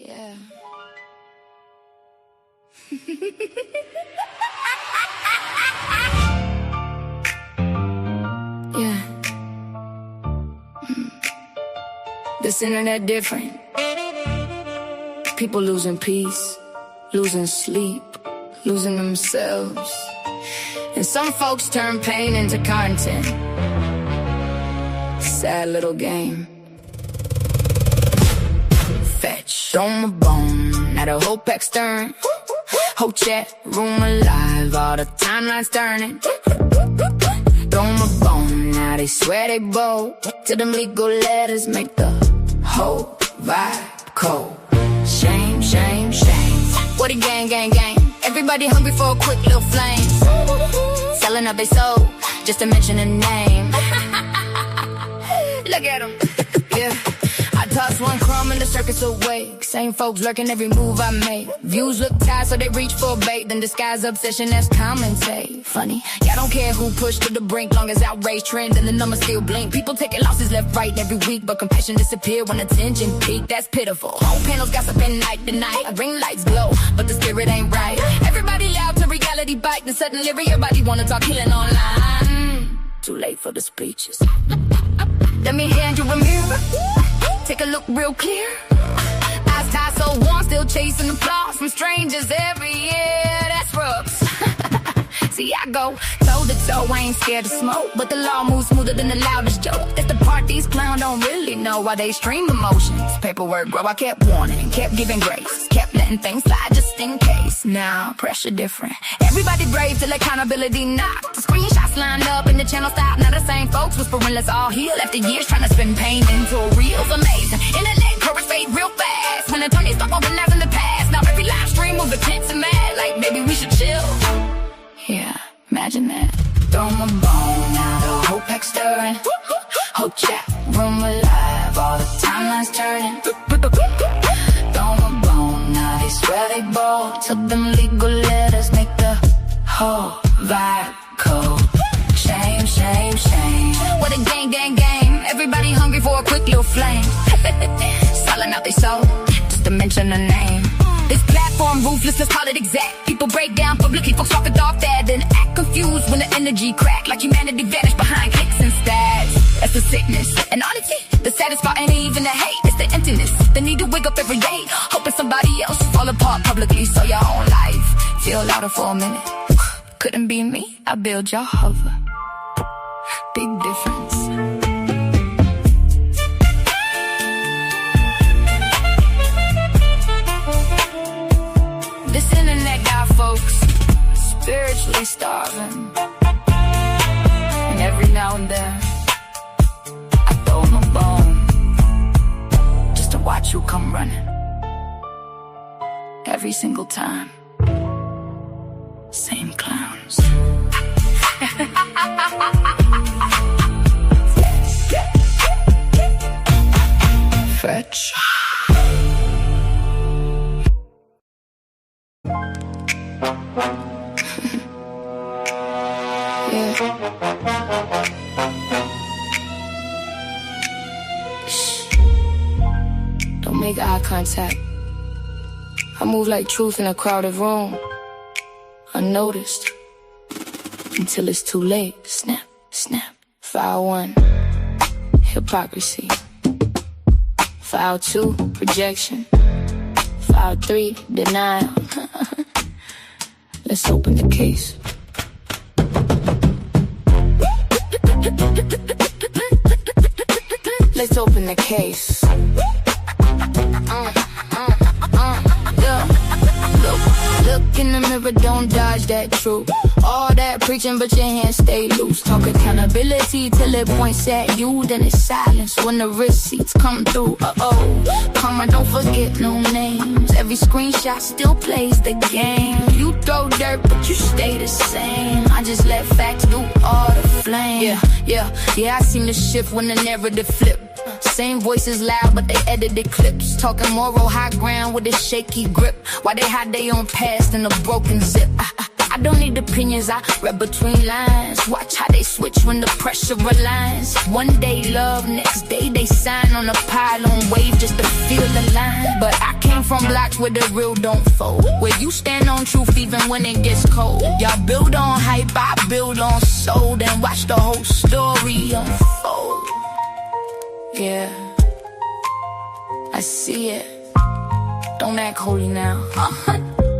Yeah. Yeah. This internet different. People losing peace, losing sleep, losing themselves. And some folks turn pain into content. Sad little game. Fetch, throw 'em a bone, now the whole pack's stirring. Whole chat room alive, all the timeline's turning. Throw 'em a bone, now they swear they bold. Till them legal letters make the whole vibe cold. Shame, shame, shame. What a gang, gang, gang. Everybody hungry for a quick little flame. Selling up they soul, just to mention a name. Look at them, yeah. I toss one crumb and the circus awake. Same folks lurking every move I make. Views look tight so they reach for bait. Then disguise obsession, that's commentate. Funny, y'all don't care who pushed to the brink. Long as outrage trend and the numbers still blink. People taking losses left, right every week. But compassion disappear when attention peak. That's pitiful. Whole panels gossiping night to night. Ring lights glow, but the spirit ain't right. Everybody loud to reality bite. Then suddenly everybody wanna talk healing online. Too late for the speeches. Let me hand you a mirror. Take a look real clear. Eyes tied so warm, still chasing applause from strangers every year. That's rough. See, I go toe to toe, I ain't scared to smoke. But the law moves smoother than the loudest joke. That's the part these clowns don't really know why they stream emotions. Paperwork, bro, I kept warning, kept giving grace. Kept letting things slide just in case. Now, pressure different. Everybody brave till accountability knocked. The screenshots lined up and the channel stopped. Now the same folks whispering, let's all heal. After years trying to spin pain into a real amazing. Internet courage fade real fast. When attorneys start organizing the past. Now every live stream move tense and mad. Like maybe we should chill. Yeah, imagine that. Throw 'em a bone, now the whole pack's stirring. Whole chat room alive, all the timeline's turning. Throw 'em a bone, now they swear they bold. Till them legal letters make the whole vibe cold. Shame, shame, shame. What a gang, gang, game. Everybody hungry for a quick little flame. Selling out they soul, just to mention the name. This platform ruthless, let's call it exact. People break down publicly, folks profit off that. Then act confused when the energy crack. Like humanity vanished behind clicks and stats. That's the sickness, and honestly, the saddest part ain't even the hate. It's the emptiness, the need to wake up every day, hoping somebody else fall apart publicly. So your own life feel louder for a minute. Couldn't be me, I build your hover. Big difference. This internet got folks spiritually starving. And every now and then I throw 'em a bone just to watch you come running. Every single time. Same clowns. Fetch. Yeah. Shh. Don't make eye contact. I move like truth in a crowded room, unnoticed, until it's too late. Snap, snap. File 1, hypocrisy. File 2, rejection. File 3, denial. Let's open the case. Let's open the case. Yeah. Look in the mirror, don't dodge that truth. All that preaching, but your hands stay loose. Talk accountability till it points at you. Then it's silence when the receipts come through. Karma, don't forget no names. Every screenshot still plays the game. You throw dirt, but you stay the same. I just let facts do all the flame. Yeah, I seen the shift when the narrative flipped. Same voices loud, but they edited clips. Talking moral high ground with a shaky grip. Why they hide their own past in a broken zip. I don't need opinions, I read between lines. Watch how they switch when the pressure aligns. One day love, next day they sign on a pylon wave just to feel the line. But I came from blocks where the real don't fold, where you stand on truth even when it gets cold. Y'all build on hype, I build on soul, then watch the whole story unfold. Yeah, I see it. Don't act holy now.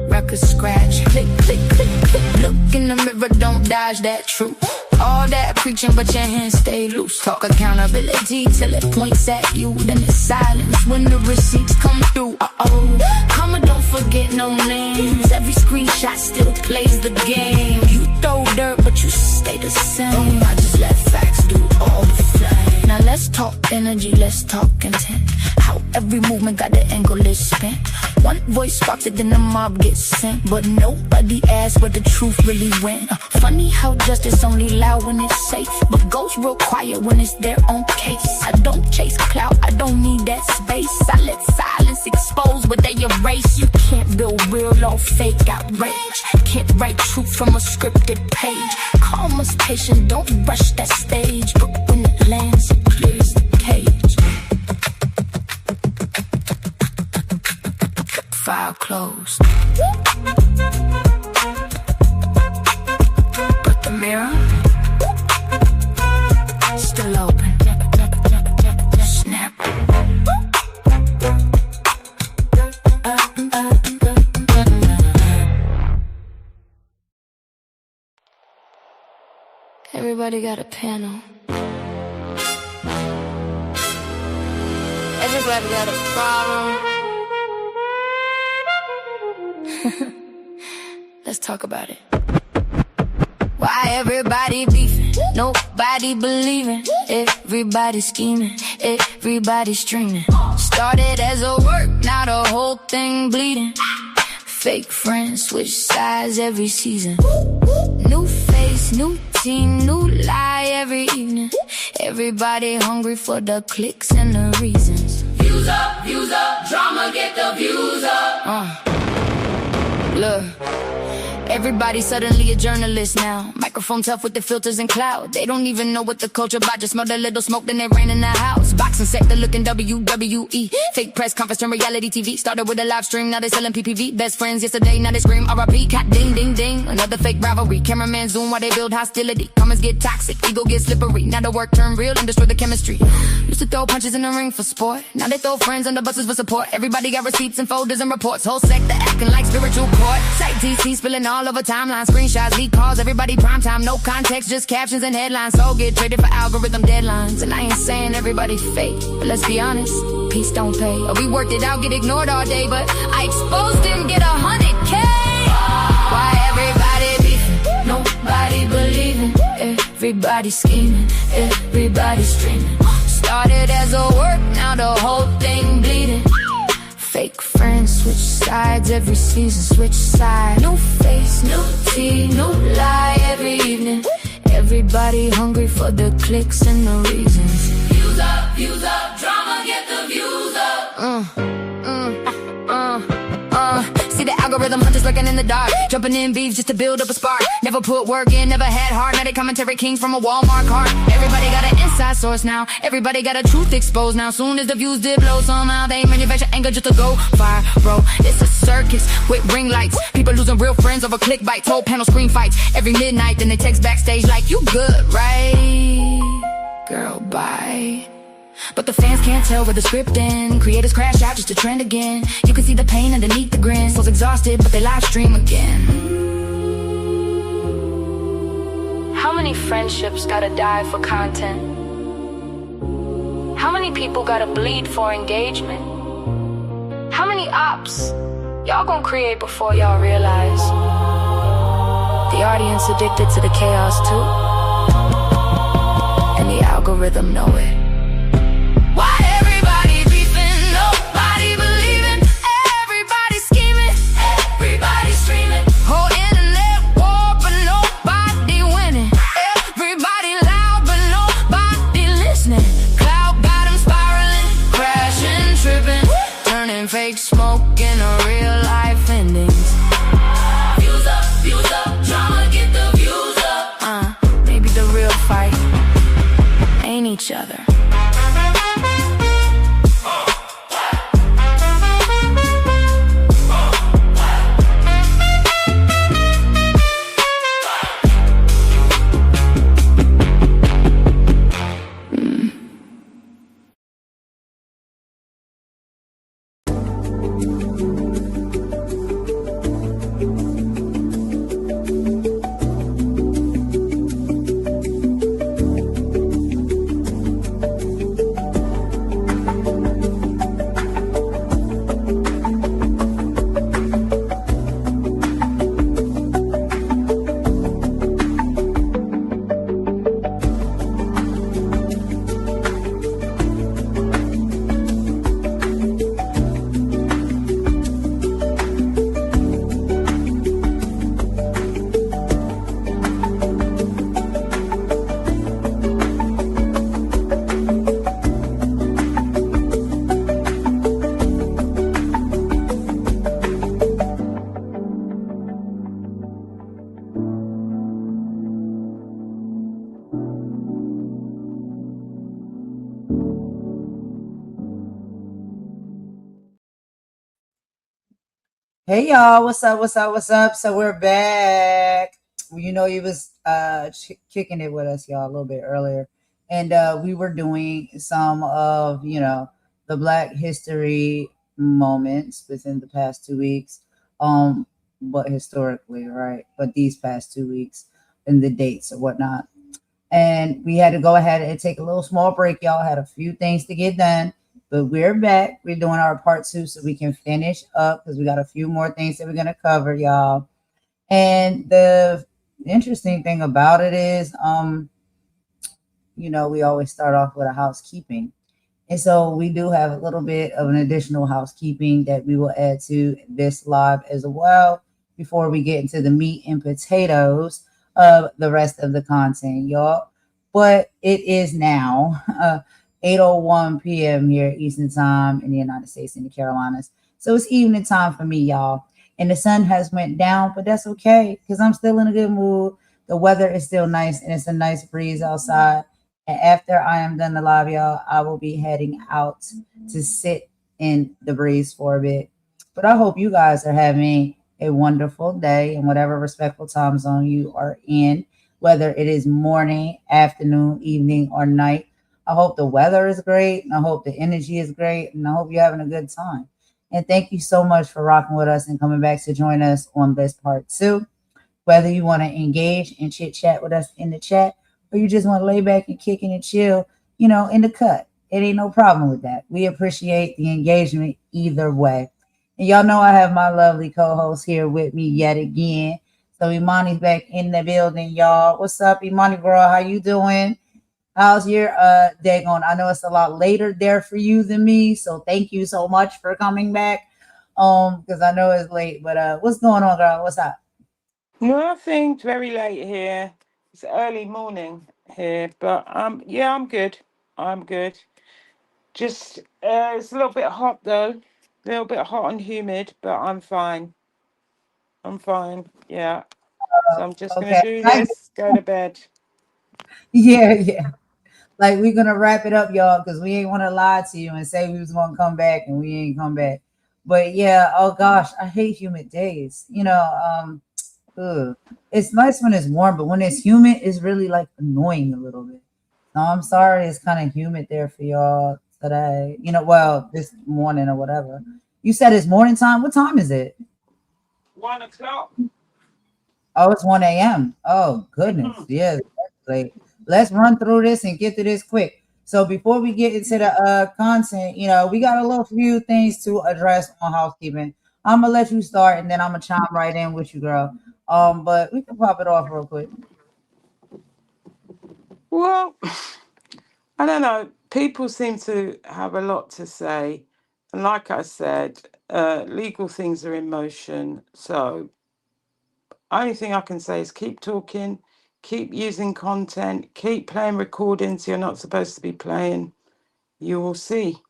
Record scratch, click, click, click, click. Look in the mirror, don't dodge that truth. All that preaching, but your hands stay loose. Talk accountability till it points at you. Then it's silence when the receipts come through. Karma don't forget no names. Every screenshot still plays the game. You throw dirt, but you stay the same. I just let facts do all the flame. Now let's talk energy, let's talk intent. How every movement got the angle is spent. One voice sparked it, then the mob gets sent. But nobody asked where the truth really went. Funny how justice only loud when it's safe, but goes real quiet when it's their own case. I don't chase clout, I don't need that space. I let silence expose what they erase. You can't build real or fake outrage. Can't write truth from a scripted page. Karma's patient, don't rush that stage. But when it lands, it clears the cage. File closed. But the mirror still open. Snap. Everybody got a panel. Everybody got a problem. Let's talk about it. Why everybody beefing? Nobody believing. Everybody scheming. Everybody streaming. Started as a work, now the whole thing bleeding. Fake friends switch sides every season. New face, new team, new lie every evening. Everybody hungry for the clicks and the reasons. Views up, drama get the views up. Look, everybody suddenly a journalist now. Microphone tough with the filters and cloud. They don't even know what the culture about. Just smell a little smoke, then it rain in the house. Boxing sector looking WWE. Fake press conference turn reality TV. Started with a live stream, now they selling PPV. Best friends yesterday, now they scream RIP. Cat ding ding ding, another fake rivalry. Cameraman zoom while they build hostility. Comments get toxic, ego get slippery. Now the work turn real and destroy the chemistry. Used to throw punches in the ring for sport. Now they throw friends under buses for support. Everybody got receipts and folders and reports. Whole sector acting like spiritual court. Tight TC spilling all over timelines. Screenshots, leak calls, everybody prime time. No context, just captions and headlines. So get traded for algorithm deadlines. And I ain't saying everybody fake, but let's be honest, peace don't pay. We worked it out, get ignored all day, but I exposed him, get 100K. Why everybody beefing? Nobody believing. Everybody scheming, everybody streaming. Started as a work, now the whole thing bleeding. Fake friends switch sides every season, switch sides. New face, new tea, new lie every evening. Everybody hungry for the clicks and the reasons. Views up, drama get the views up. See the algorithm hunters lurking in the dark, jumping in beef just to build up a spark. Never put work in, never had heart. Now they commentary kings from a Walmart cart. Everybody got an inside source now. Everybody got a truth exposed now. Soon as the views dip low, somehow they manufacture anger just to go fire, bro. It's a circus with ring lights. People losing real friends over click bites. Whole panel screen fights every midnight. Then they text backstage like, you good, right? Girl, bye. But the fans can't tell where the script ends. Creators crash out just to trend again. You can see the pain underneath the grin. Souls exhausted, but they live stream again. How many friendships gotta die for content? How many people gotta bleed for engagement? How many ops y'all gonna create before y'all realize the audience addicted to the chaos too? And the algorithm know it. Why everybody beefing, nobody believing. Everybody scheming, everybody streaming. Whole internet war, but nobody winning. Everybody loud, but nobody listening. Cloud got them spiraling, crashing, tripping, turning fake smoke into real life endings. Views up, each other. Hey y'all, what's up? What's up? What's up? So we're back. You know, you was kicking it with us, y'all, a little bit earlier, and we were doing some of the Black History moments within the past 2 weeks, but historically, right? But these past 2 weeks and the dates or whatnot, and we had to go ahead and take a little small break. Y'all had a few things to get done, but we're back. We're doing our part 2 so we can finish up because we got a few more things that we're gonna cover, y'all. And the interesting thing about it is, we always start off with a housekeeping. And so we do have a little bit of an additional housekeeping that we will add to this live as well before we get into the meat and potatoes of the rest of the content, y'all. But it is now 8:01 p.m. here Eastern Time in the United States and the Carolinas. So it's evening time for me, y'all. And the sun has went down, but that's okay because I'm still in a good mood. The weather is still nice and it's a nice breeze outside. And after I am done the live, y'all, I will be heading out to sit in the breeze for a bit. But I hope you guys are having a wonderful day in whatever respectful time zone you are in, whether it is morning, afternoon, evening, or night. I hope the weather is great, and I hope the energy is great, and I hope you're having a good time. And thank you so much for rocking with us and coming back to join us on this part 2. Whether you want to engage and chit chat with us in the chat, or you just want to lay back and kick and chill, in the cut. It ain't no problem with that. We appreciate the engagement either way. And y'all know I have my lovely co-host here with me yet again. So Imani's back in the building, y'all. What's up, Imani girl? How you doing? How's your day going? I know it's a lot later there for you than me, so thank you so much for coming back. Because I know it's late, but what's going on, girl? What's up? Nothing. Very late here. It's early morning here, but yeah, I'm good. I'm good. Just it's a little bit hot though, a little bit hot and humid, but I'm fine. I'm fine. Yeah. So I'm just gonna Okay. do this. Go to bed. Yeah, yeah. Like we're gonna wrap it up, y'all, because we ain't want to lie to you and say we was gonna come back and we ain't come back. But yeah, oh gosh, I hate humid days. Ugh. It's nice when it's warm, but when it's humid, it's really like annoying a little bit. So I'm sorry, it's kind of humid there for y'all today. Well, this morning or whatever. You said it's morning time. What time is it? 1 o'clock. Oh, it's 1 a.m. Oh, goodness. Mhm. Yeah, that's late. Let's run through this and get through this quick. So before we get into the content, we got a little few things to address on housekeeping. I'm gonna let you start and then I'm gonna chime right in with you, girl. But we can pop it off real quick. Well, I don't know. People seem to have a lot to say, and like I said, legal things are in motion. So only thing I can say is keep talking, keep using content, keep playing recordings you're not supposed to be playing. You will see.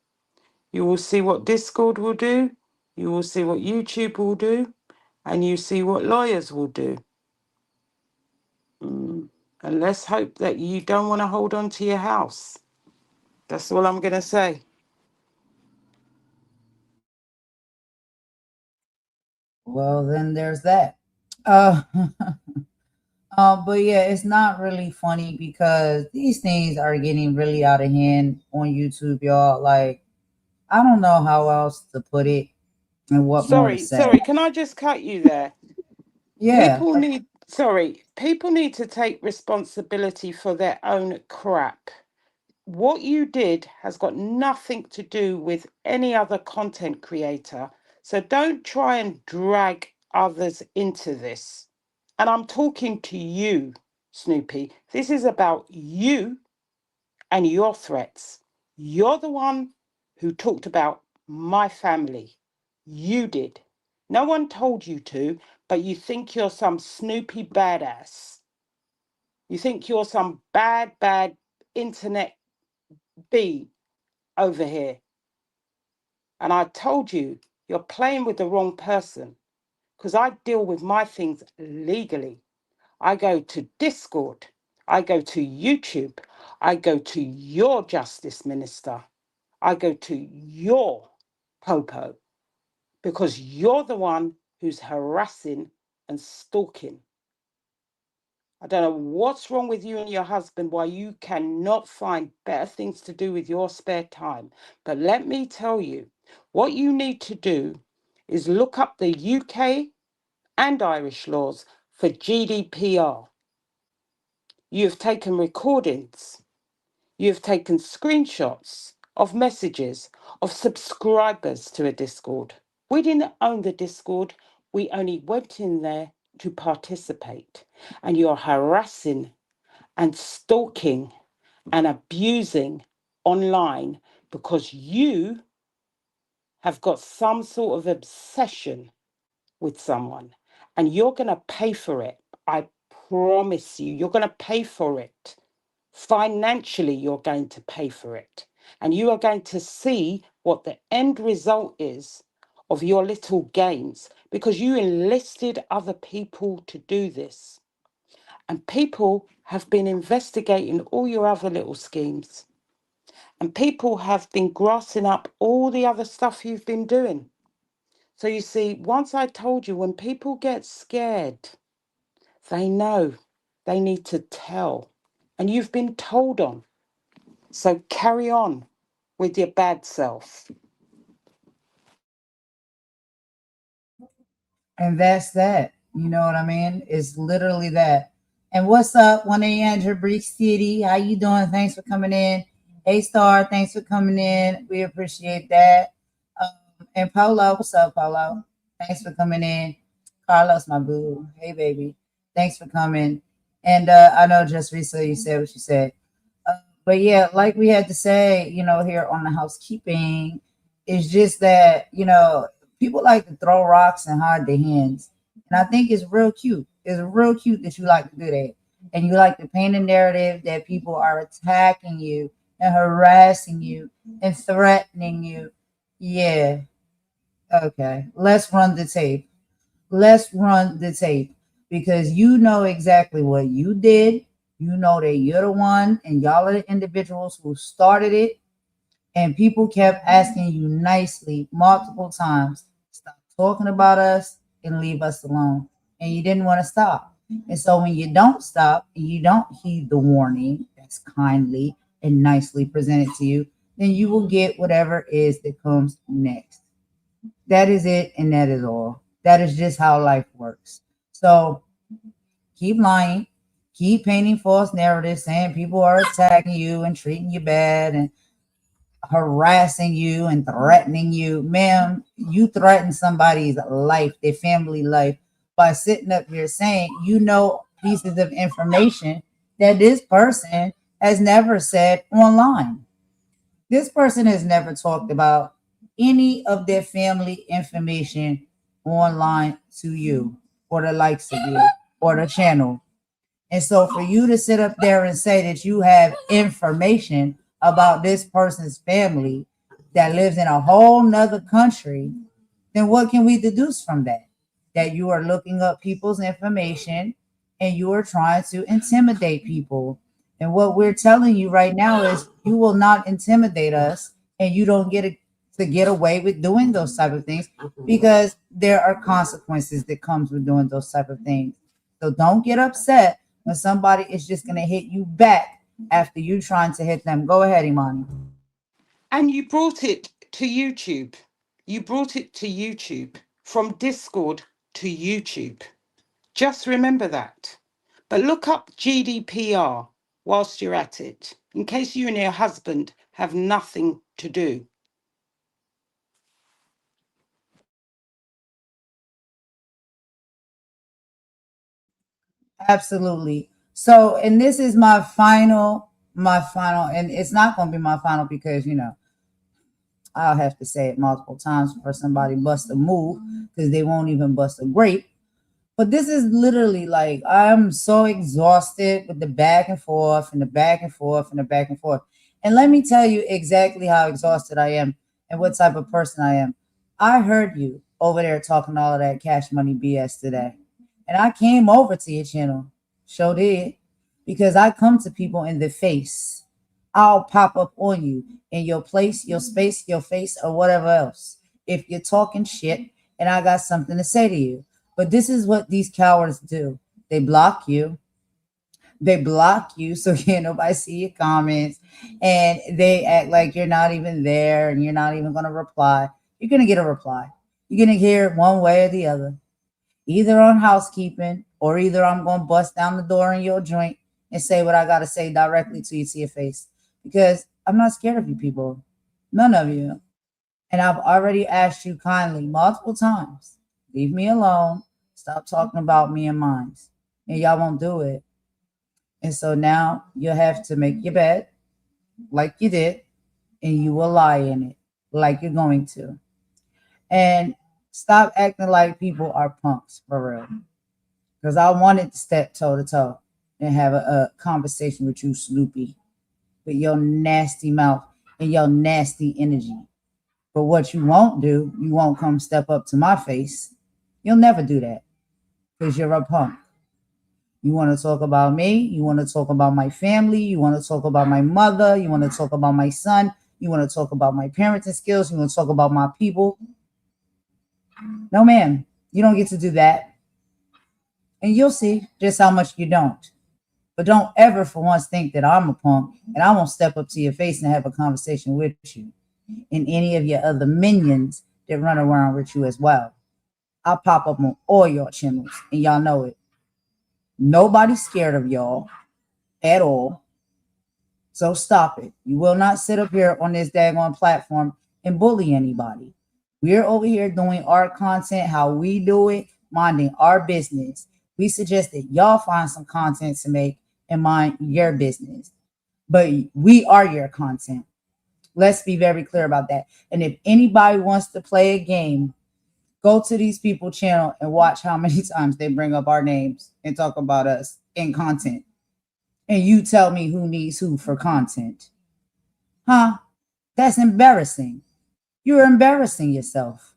You will see what Discord will do. You will see what YouTube will do. And you see what lawyers will do. And let's hope that you don't want to hold on to your house. That's all I'm going to say. Well, then there's that. Uh, but yeah, it's not really funny because these things are getting really out of hand on YouTube, y'all. Like, I don't know how else to put it and what more to say. Sorry, can I just cut you there? Yeah, People need to take responsibility for their own crap. What you did has got nothing to do with any other content creator. So don't try and drag others into this. And I'm talking to you, Snoopy. This is about you and your threats. You're the one who talked about my family. You did. No one told you to, but you think you're some Snoopy badass. You think you're some bad internet bee over here. And I told you, you're playing with the wrong person because I deal with my things legally. I go to Discord. I go to YouTube. I go to your justice minister. I go to your popo because you're the one who's harassing and stalking. I don't know what's wrong with you and your husband, why you cannot find better things to do with your spare time. But let me tell you, what you need to do is look up the UK and Irish laws for GDPR. You've taken recordings, you've taken screenshots of messages of subscribers to a Discord. We didn't own the Discord, we only went in there to participate. And you're harassing and stalking and abusing online because you have got some sort of obsession with someone and you're going to pay for it. I promise you, you're going to pay for it. Financially, you're going to pay for it. And you are going to see what the end result is of your little games because you enlisted other people to do this. And people have been investigating all your other little schemes. And people have been grassing up all the other stuff you've been doing. So you see, once I told you, when people get scared, they know they need to tell. And you've been told on. So carry on with your bad self. and that's that. You know what I mean? It's literally that. And what's up, 1-800 Brick City? How you doing? Thanks for coming in. A-Star, thanks for coming in. We appreciate that. And Polo, what's up, Polo? Thanks for coming in. Carlos, my boo. Hey, baby. Thanks for coming. And I know just recently you said what you said. But yeah, like we had to say, here on the housekeeping, it's just that, people like to throw rocks and hide their hands. And I think it's real cute. It's real cute that you like to do that. And you like to paint a narrative that people are attacking you and harassing you and threatening you. Yeah. Okay. Let's run the tape. Let's run the tape because you know exactly what you did. You know that you're the one and y'all are the individuals who started it. And people kept asking you nicely multiple times, stop talking about us and leave us alone. And you didn't want to stop. And so when you don't stop and you don't heed the warning that's kindly and nicely presented to you, then you will get whatever it is that comes next. That is it, and that is all. That is just how life works. So keep lying, keep painting false narratives, saying people are attacking you and treating you bad and harassing you and threatening you. Ma'am, you threaten somebody's life, their family life, by sitting up here saying pieces of information that this person has never said online. This person has never talked about any of their family information online to you or the likes of you or the channel. And so for you to sit up there and say that you have information about this person's family that lives in a whole nother country, then what can we deduce from that? That you are looking up people's information and you are trying to intimidate people. And what we're telling you right now is you will not intimidate us, and you don't to get away with doing those type of things, because there are consequences that comes with doing those type of things. So don't get upset when somebody is just going to hit you back after you trying to hit them. Go ahead, Imani. And you brought it to YouTube. You brought it to YouTube from Discord to YouTube. Just remember that. But look up GDPR whilst you're at it, in case you and your husband have nothing to do. Absolutely. So, and this is my final, and it's not going to be my final because, I'll have to say it multiple times for somebody bust a move, because they won't even bust a grape. But this is literally like, I'm so exhausted with the back and forth and the back and forth and the back and forth. And let me tell you exactly how exhausted I am and what type of person I am. I heard you over there talking all of that cash money BS today. And I came over to your channel, sure did, because I come to people in the face. I'll pop up on you in your place, your space, your face, or whatever else, if you're talking shit and I got something to say to you. But this is what these cowards do. They block you. They block you so can't nobody see your comments. And they act like you're not even there and you're not even going to reply. You're going to get a reply. You're going to hear it one way or the other. Either on housekeeping, or either I'm going to bust down the door in your joint and say what I got to say directly to you, to your face. Because I'm not scared of you people. None of you. And I've already asked you kindly multiple times, leave me alone. Stop talking about me and mine. And y'all won't do it. And so now you'll have to make your bed like you did, and you will lie in it like you're going to. And stop acting like people are punks for real. Because I wanted to step toe to toe and have a conversation with you, Snoopy, with your nasty mouth and your nasty energy. But what you won't do, you won't come step up to my face. You'll never do that because you're a punk. You want to talk about me. You want to talk about my family. You want to talk about my mother. You want to talk about my son. You want to talk about my parenting skills. You want to talk about my people. No, ma'am, you don't get to do that. And you'll see just how much you don't. But don't ever for once think that I'm a punk and I won't step up to your face and have a conversation with you and any of your other minions that run around with you as well. I'll pop up on all your channels and y'all know it. Nobody's scared of y'all at all. So stop it. You will not sit up here on this daggone platform and bully anybody. We're over here doing our content, how we do it, minding our business. We suggest that y'all find some content to make and mind your business. But we are your content. Let's be very clear about that. And if anybody wants to play a game, go to these people's channel and watch how many times they bring up our names and talk about us in content. And you tell me who needs who for content. Huh? That's embarrassing. You're embarrassing yourself.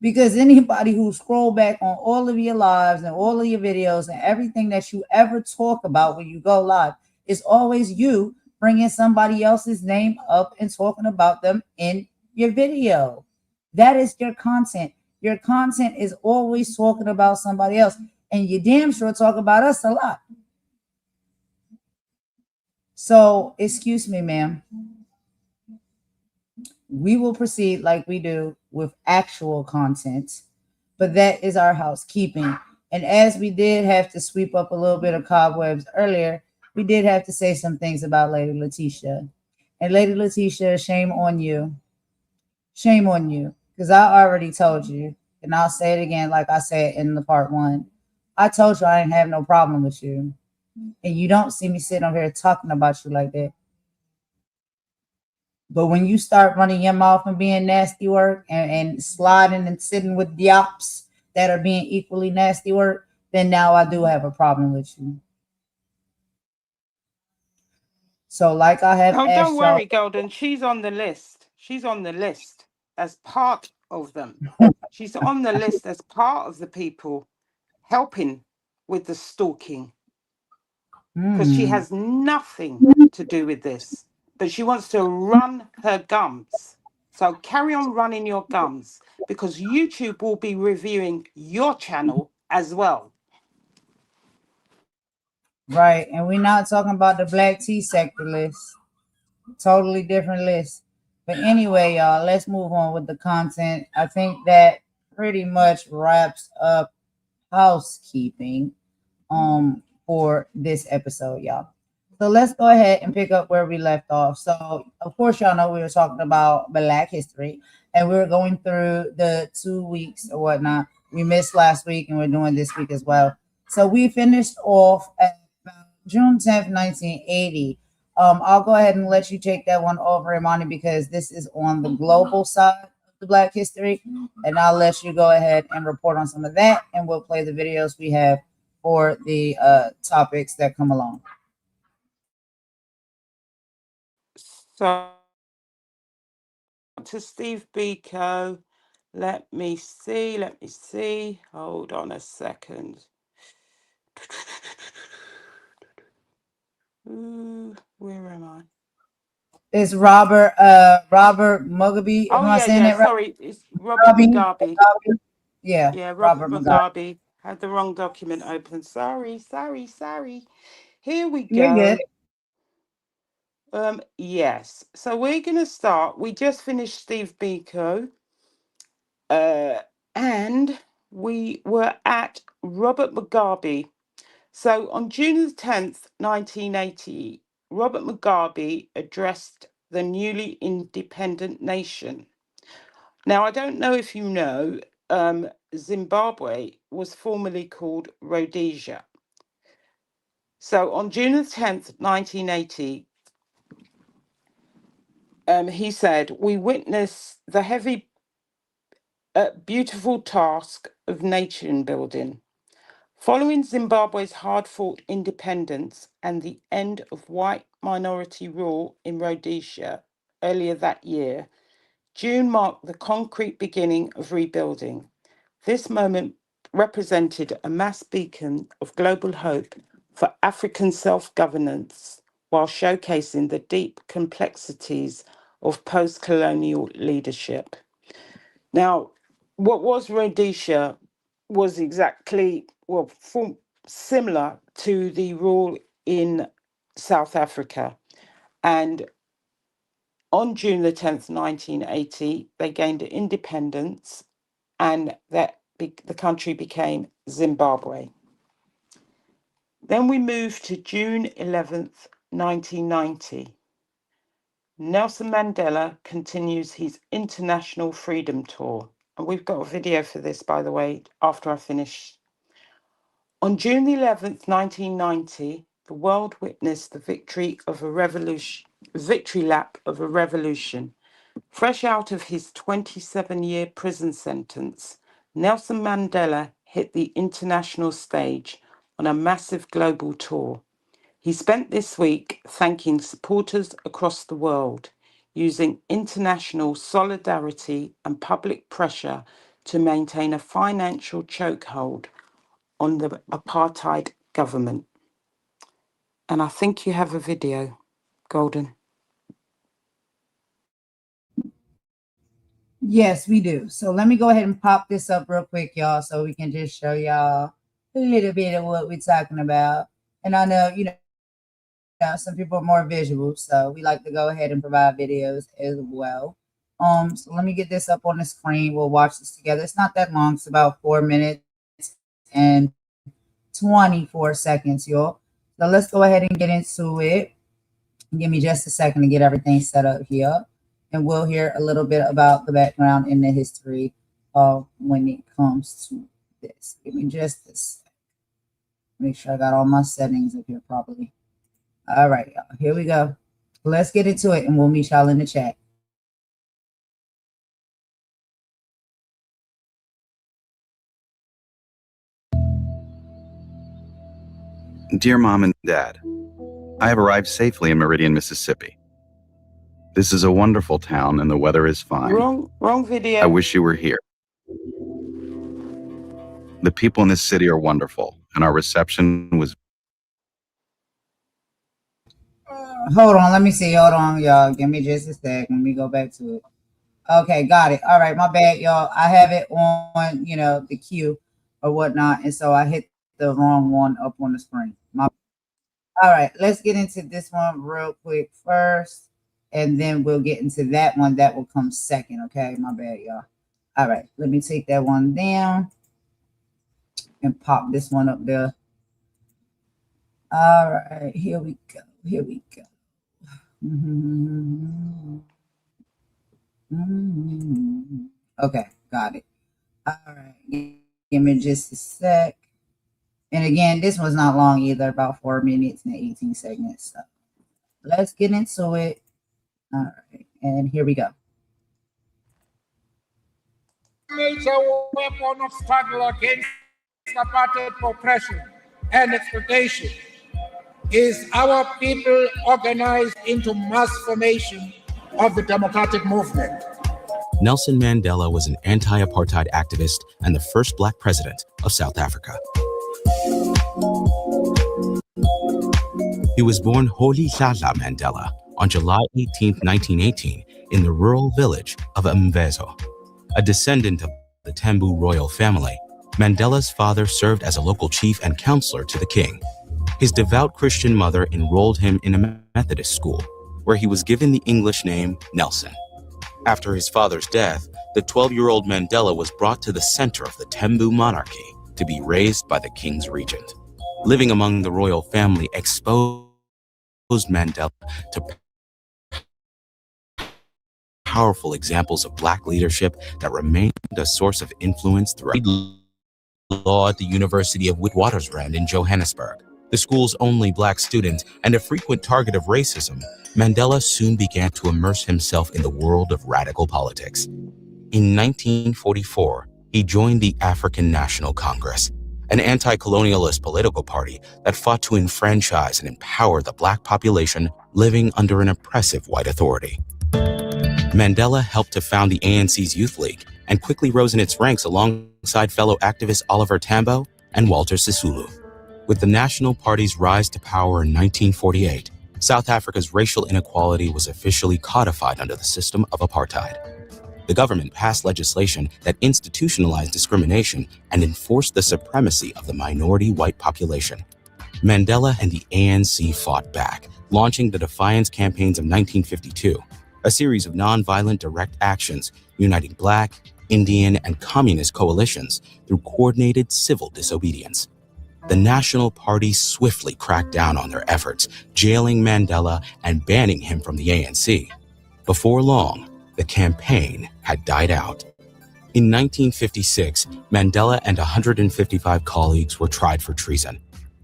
Because anybody who scroll back on all of your lives and all of your videos and everything that you ever talk about when you go live, is always you bringing somebody else's name up and talking about them in your video. That is your content. Your content is always talking about somebody else. And you damn sure talk about us a lot. So, excuse me, ma'am. We will proceed like we do with actual content, but that is our housekeeping. And as we did have to sweep up a little bit of cobwebs earlier, we did have to say some things about Lady Letitia. And Lady Letitia, shame on you. Shame on you. Because I already told you, and I'll say it again like I said in the part one. I told you I didn't have no problem with you. And you don't see me sitting over here talking about you like that. But when you start running your mouth and being nasty work and sliding and sitting with the ops that are being equally nasty work, then now I do have a problem with you. So like I have Oh, don't asked y'all. worry, Golden. She's on the list. She's on the list as part of them. She's on the list as part of the people helping with the stalking. because she Hmm. has nothing to do with this, but she wants to run her gums. So carry on running your gums because YouTube will be reviewing your channel as well. Right. And we're not talking about the black tea sector list. Totally different list. But anyway, y'all, let's move on with the content. I think that pretty much wraps up housekeeping for this episode, y'all. So let's go ahead and pick up where we left off. So of course, y'all know we were talking about Black history, and we were going through the 2 weeks or whatnot. We missed last week, and we're doing this week as well. So we finished off at about June 10th, 1980. I'll go ahead and let you take that one over, Imani, because this is on the global side of the Black history, and I'll let you go ahead and report on some of that, and we'll play the videos we have for the topics that come along. So to Steve Biko, let me see. Hold on a second. Where am I? It's Robert Mugabe. Am Oh I saying yeah. that right? Sorry, it's Robert Mugabe. Yeah, Yeah, Robert Robert Mugabe. Mugabe. Had the wrong document open. Sorry. Here we You're good. go. Yes. So we're gonna start. We just finished Steve Biko. And we were at Robert Mugabe. So on June the 10th, 1980, Robert Mugabe addressed the newly independent nation. Now, I don't know if you know, Zimbabwe was formerly called Rhodesia. So on June the 10th, 1980, he said, we witness the heavy, beautiful task of nation building. Following Zimbabwe's hard-fought independence and the end of white minority rule in Rhodesia earlier that year, June marked the concrete beginning of rebuilding. This moment represented a mass beacon of global hope for African self-governance while showcasing the deep complexities of post-colonial leadership. Now, what was Rhodesia was exactly, similar to the rule in South Africa. And on June the 10th, 1980, they gained independence and the country became Zimbabwe. Then we moved to June 11th, 1990. Nelson Mandela continues his international freedom tour. And we've got a video for this, by the way, after I finish. On June the 11th, 1990, the world witnessed the victory lap of a revolution. Fresh out of his 27-year prison sentence, Nelson Mandela hit the international stage on a massive global tour. He spent this week thanking supporters across the world, using international solidarity and public pressure to maintain a financial chokehold on the apartheid government. And I think you have a video, Golden. Yes, we do. So let me go ahead and pop this up real quick, y'all, so we can just show y'all a little bit of what we're talking about. And I know, some people are more visual, so we like to go ahead and provide videos as well. So let me get this up on the screen. We'll watch this together. It's not that long. It's about 4 minutes and 24 seconds, y'all. So let's go ahead and get into it. Give me just a second to get everything set up here. And we'll hear a little bit about the background and the history of when it comes to this. Give me just a second. Make sure I got all my settings up here properly. All right, y'all. Here we go. Let's get into it, and we'll meet y'all in the chat. Dear Mom and Dad, I have arrived safely in Meridian, Mississippi. This is a wonderful town and the weather is fine. Wrong video. I wish you were here. The people in this city are wonderful, and our reception was Hold on, let me see. Hold on, y'all. Give me just a sec. Let me go back to it. Okay, got it. All right, my bad, y'all. I have it on, the queue or whatnot, and so I hit the wrong one up on the screen. All right, let's get into this one real quick first, and then we'll get into that one. That will come second, okay? My bad, y'all. All right, let me take that one down and pop this one up there. All right, here we go. Here we go. Okay, got it. All right, give me just a sec. And again, this one's not long either, about 4 minutes and 18 seconds. So let's get into it. All right, and here we go. Major weapon of struggle against apartheid oppression and exploitation is our people organized into mass formation of the democratic movement. Nelson Mandela was an anti-apartheid activist and the first Black president of South Africa. He was born Rolihlahla Mandela on July 18, 1918, in the rural village of Mvezo. A descendant of the Tambo royal family, Mandela's father served as a local chief and counselor to the king. His devout Christian mother enrolled him in a Methodist school, where he was given the English name Nelson. After his father's death, the 12-year-old Mandela was brought to the center of the Tambo monarchy to be raised by the king's regent. Living among the royal family exposed Mandela to powerful examples of Black leadership that remained a source of influence throughout law at the University of Witwatersrand in Johannesburg. The school's only Black student and a frequent target of racism, Mandela soon began to immerse himself in the world of radical politics. In 1944, he joined the African National Congress, an anti-colonialist political party that fought to enfranchise and empower the Black population living under an oppressive white authority. Mandela helped to found the ANC's Youth League and quickly rose in its ranks alongside fellow activists Oliver Tambo and Walter Sisulu. With the National Party's rise to power in 1948, South Africa's racial inequality was officially codified under the system of apartheid. The government passed legislation that institutionalized discrimination and enforced the supremacy of the minority white population. Mandela and the ANC fought back, launching the Defiance campaigns of 1952, a series of nonviolent direct actions uniting Black, Indian, and communist coalitions through coordinated civil disobedience. The National Party swiftly cracked down on their efforts, jailing Mandela and banning him from the ANC. Before long, the campaign had died out. In 1956, Mandela and 155 colleagues were tried for treason.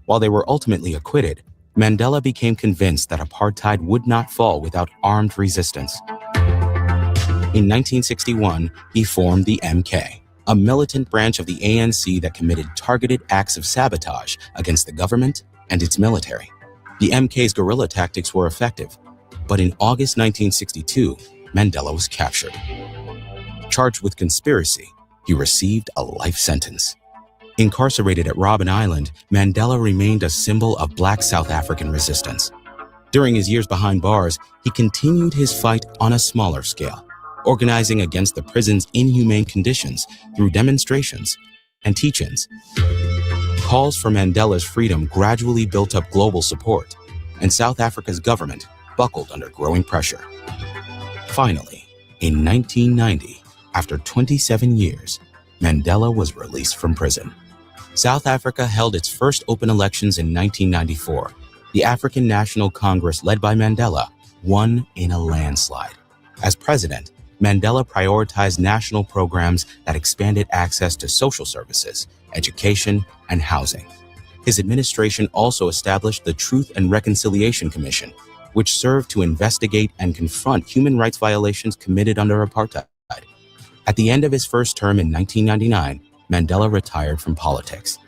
While they were ultimately acquitted, Mandela became convinced that apartheid would not fall without armed resistance. In 1961, he formed the MK, a militant branch of the ANC that committed targeted acts of sabotage against the government and its military. The MK's guerrilla tactics were effective, but in August 1962, Mandela was captured. Charged with conspiracy, he received a life sentence. Incarcerated at Robben Island, Mandela remained a symbol of Black South African resistance. During his years behind bars, he continued his fight on a smaller scale, organizing against the prison's inhumane conditions through demonstrations and teach-ins. Calls for Mandela's freedom gradually built up global support, and South Africa's government buckled under growing pressure. Finally, in 1990, after 27 years, Mandela was released from prison. South Africa held its first open elections in 1994. The African National Congress, led by Mandela, won in a landslide. As president, Mandela prioritized national programs that expanded access to social services, education, and housing. His administration also established the Truth and Reconciliation Commission, which served to investigate and confront human rights violations committed under apartheid. At the end of his first term in 1999, Mandela retired from politics.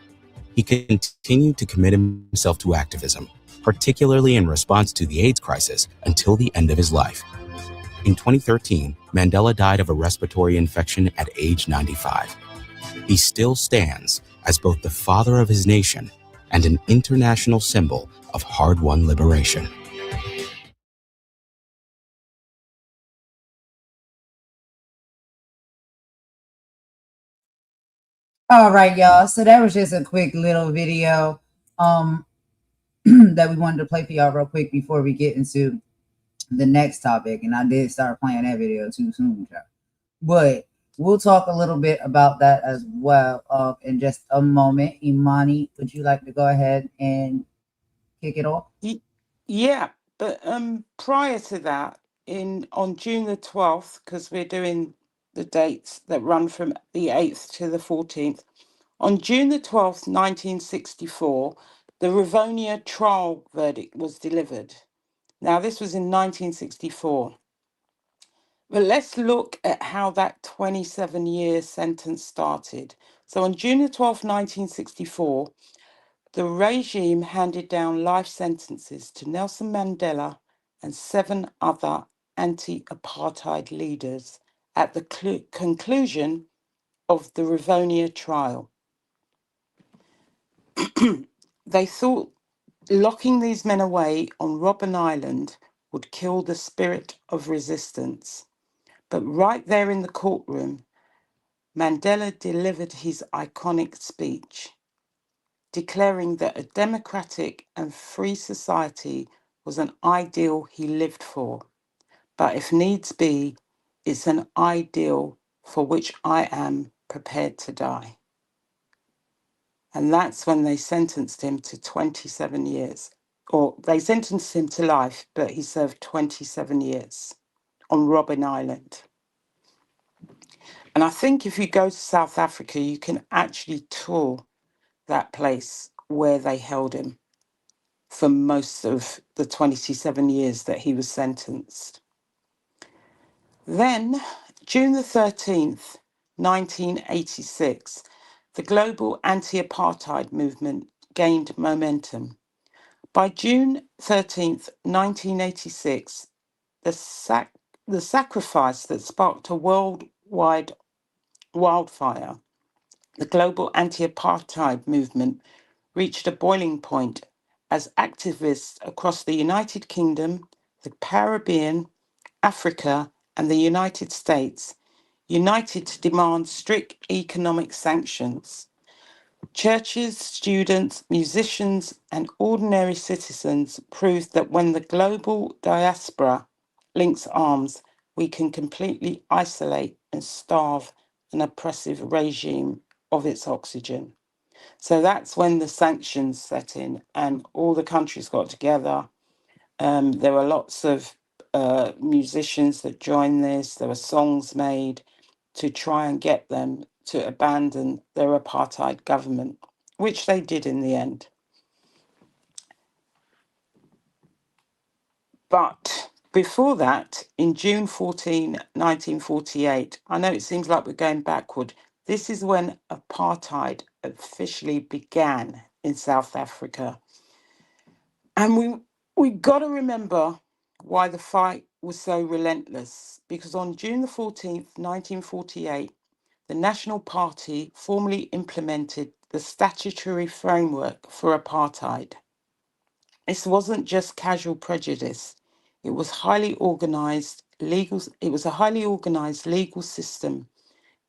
He continued to commit himself to activism, particularly in response to the AIDS crisis, until the end of his life. In 2013, Mandela died of a respiratory infection at age 95. He still stands as both the father of his nation and an international symbol of hard-won liberation. All right, y'all. So that was just a quick little video that we wanted to play for y'all real quick before we get into the next topic. And I did start playing that video too soon, y'all. But we'll talk a little bit about that as well in just a moment. Imani, would you like to go ahead and kick it off? Yeah, but prior to that, on June the 12th, because we're doing the dates that run from the 8th to the 14th, on June the 12th, 1964, the Rivonia trial verdict was delivered. Now, this was in 1964. But let's look at how that 27-year sentence started. So on June the 12th, 1964, the regime handed down life sentences to Nelson Mandela and 7 other anti-apartheid leaders at the conclusion of the Rivonia trial. They thought locking these men away on Robben Island would kill the spirit of resistance. But right there in the courtroom, Mandela delivered his iconic speech, declaring that a democratic and free society was an ideal he lived for. But if needs be, it's an ideal for which I am prepared to die. And that's when they sentenced him to 27 years. Or they sentenced him to life, but he served 27 years on Robben Island. And I think if you go to South Africa, you can actually tour that place where they held him for most of the 27 years that he was sentenced. Then, June the 13th, 1986, the global anti-apartheid movement gained momentum. By June 13th, 1986, the sacrifice that sparked a worldwide wildfire, the global anti-apartheid movement reached a boiling point as activists across the United Kingdom, the Caribbean, Africa, and the United States united to demand strict economic sanctions. Churches, students, musicians, and ordinary citizens proved that when the global diaspora links arms, we can completely isolate and starve an oppressive regime of its oxygen. So that's when the sanctions set in and all the countries got together. There were lots of musicians that joined this. There were songs made to try and get them to abandon their apartheid government, which they did in the end. But before that, in June 14, 1948, I know it seems like we're going backward. This is when apartheid officially began in South Africa. And we got to remember why the fight was so relentless, because on June the 14th, 1948, the National Party formally implemented the statutory framework for apartheid. This wasn't just casual prejudice. It was it was a highly organized legal system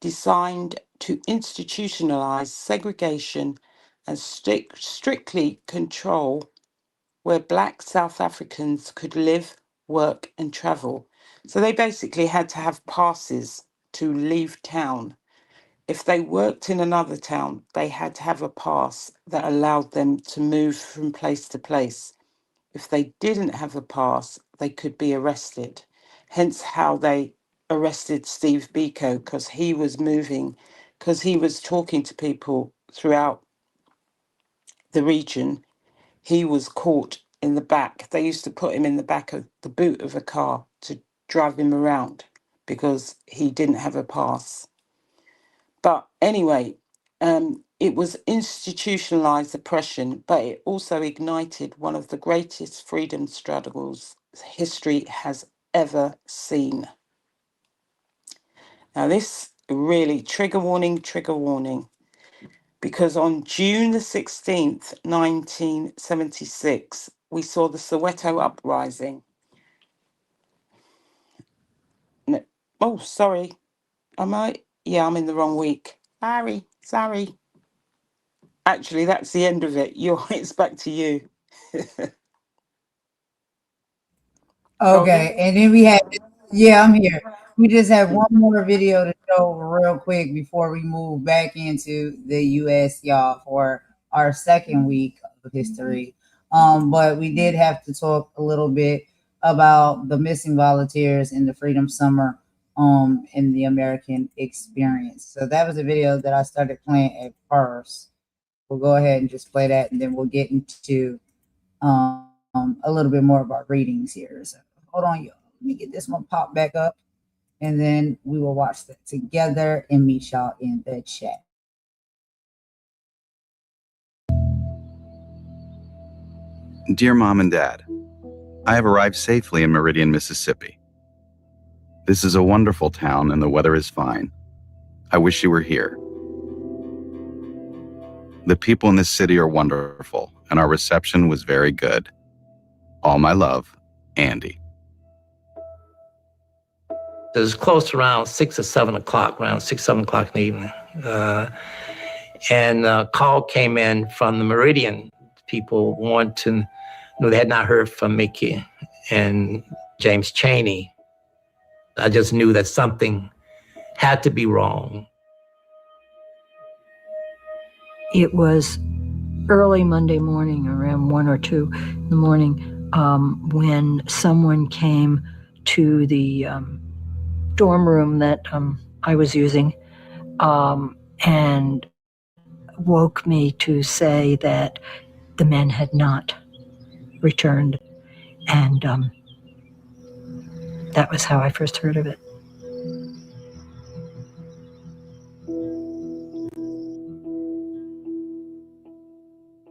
designed to institutionalize segregation and strictly control where Black South Africans could live, work, and travel. So they basically had to have passes to leave town. If they worked in another town, they had to have a pass that allowed them to move from place to place. If they didn't have a pass, they could be arrested. Hence how they arrested Steve Biko, because he was moving, because he was talking to people throughout the region. He was caught in the back. They used to put him in the back of the boot of a car to drive him around because he didn't have a pass. But anyway, it was institutionalized oppression, but it also ignited one of the greatest freedom struggles history has ever seen. Now, this really, trigger warning, because on June the 16th, 1976, we saw the Soweto uprising. Oh, sorry. Am I? Yeah, I'm in the wrong week. Sorry. Sorry. Actually, that's the end of it. It's back to you. Okay, and then we had, yeah, I'm here. We just have one more video to show real quick before we move back into the U.S., y'all, for our second week of history. But we did have to talk a little bit about the missing volunteers in the Freedom Summer in the American experience. So that was a video that I started playing at first. We'll go ahead and just play that, and then we'll get into a little bit more of our readings here. So hold on, y'all. Let me get this one popped back up, and then we will watch that together and meet y'all in the chat. Dear Mom and Dad, I have arrived safely in Meridian, Mississippi. This is a wonderful town and the weather is fine. I wish you were here. The people in this city are wonderful, and our reception was very good. All my love, Andy. It was close around 6 or 7 o'clock, around 6, 7 o'clock in the evening. And a call came in from the Meridian. People wanted to know they had not heard from Mickey and James Chaney. I just knew that something had to be wrong. It was early Monday morning, around 1 or 2 in the morning, when someone came to the dorm room that I was using and woke me to say that the men had not returned. And that was how I first heard of it.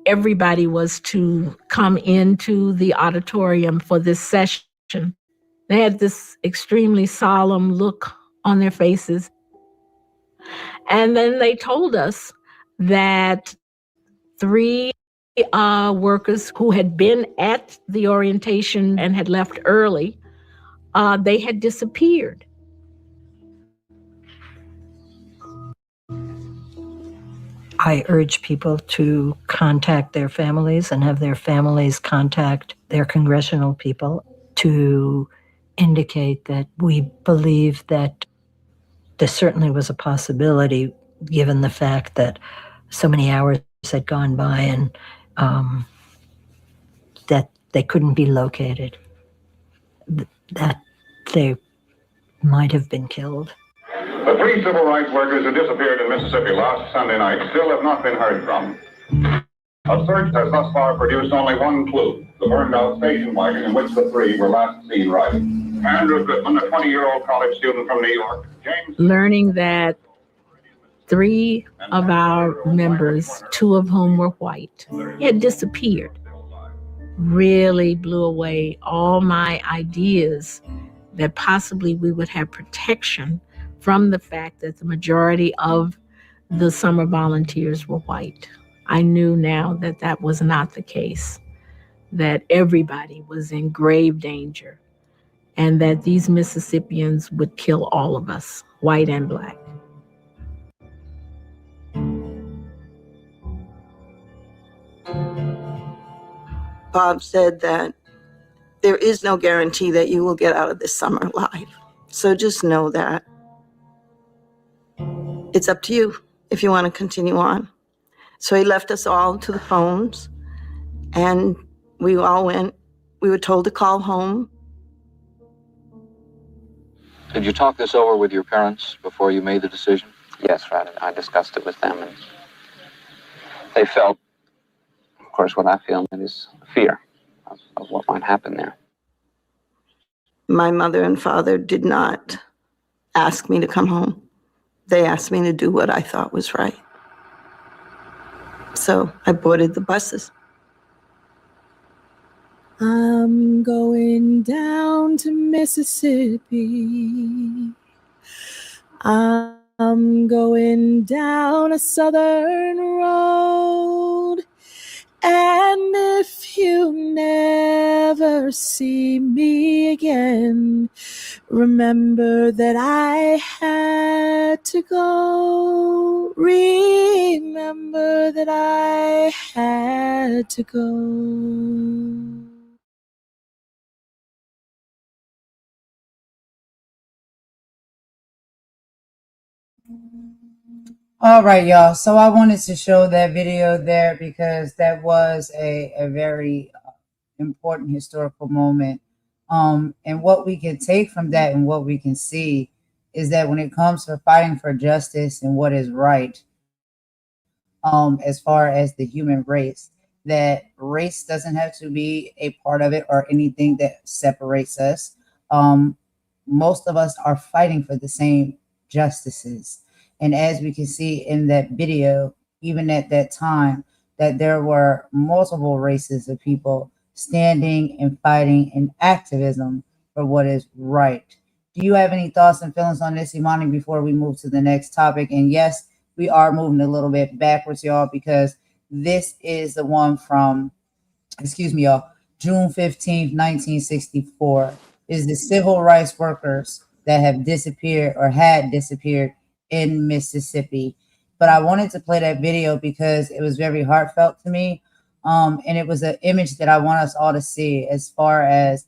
Everybody was to come into the auditorium for this session. They had this extremely solemn look on their faces. And then they told us that 3 workers who had been at the orientation and had left early, they had disappeared. I urge people to contact their families and have their families contact their congressional people to indicate that we believe that there certainly was a possibility, given the fact that so many hours had gone by and that they couldn't be located, that they might have been killed. The 3 civil rights workers who disappeared in Mississippi last Sunday night still have not been heard from. A search has thus far produced only one clue: the burned-out station wagon in which the 3 were last seen riding. Andrew Goodman, a 20-year-old college student from New York. James. Learning that 3 of our members, 2 of whom were white, had disappeared, really blew away all my ideas that possibly we would have protection from the fact that the majority of the summer volunteers were white. I knew now that that was not the case, that everybody was in grave danger, and that these Mississippians would kill all of us, white and black. Bob said that there is no guarantee that you will get out of this summer alive. So just know that. It's up to you if you want to continue on. So he left us all to the phones, and we all went. We were told to call home. Did you talk this over with your parents before you made the decision? Yes, Fred. I discussed it with them, and they felt, of course, what I feel, it is fear of what might happen there. My mother and father did not ask me to come home. They asked me to do what I thought was right. So I boarded the buses. I'm going down to Mississippi. I'm going down a southern road. And if you never see me again, Remember that I had to go. Remember that I had to go. All right, y'all. So I wanted to show that video there because that was a very important historical moment. And what we can take from that and what we can see is that when it comes to fighting for justice and what is right, as far as the human race, that race doesn't have to be a part of it or anything that separates us. Most of us are fighting for the same justices. And as we can see in that video, even at that time, that there were multiple races of people standing and fighting in activism for what is right. Do you have any thoughts and feelings on this, Imani, before we move to the next topic? And yes, we are moving a little bit backwards, y'all, because this is the one from, excuse me, y'all, June 15th, 1964, is the civil rights workers that have disappeared or had disappeared in Mississippi. But I wanted to play that video because it was very heartfelt to me. And it was an image that I want us all to see as far as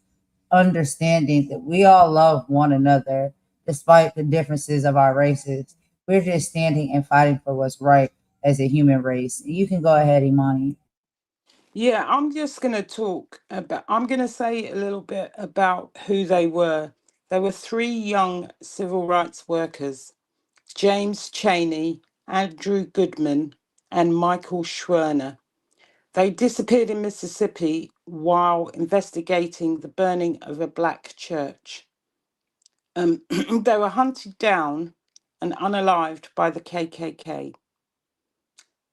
understanding that we all love one another despite the differences of our races. We're just standing and fighting for what's right as a human race. You can go ahead, Imani. Yeah, I'm just going to I'm going to say a little bit about who they were. There were three young civil rights workers, James Chaney, Andrew Goodman, and Michael Schwerner. They disappeared in Mississippi while investigating the burning of a black church. They were hunted down and unalived by the KKK.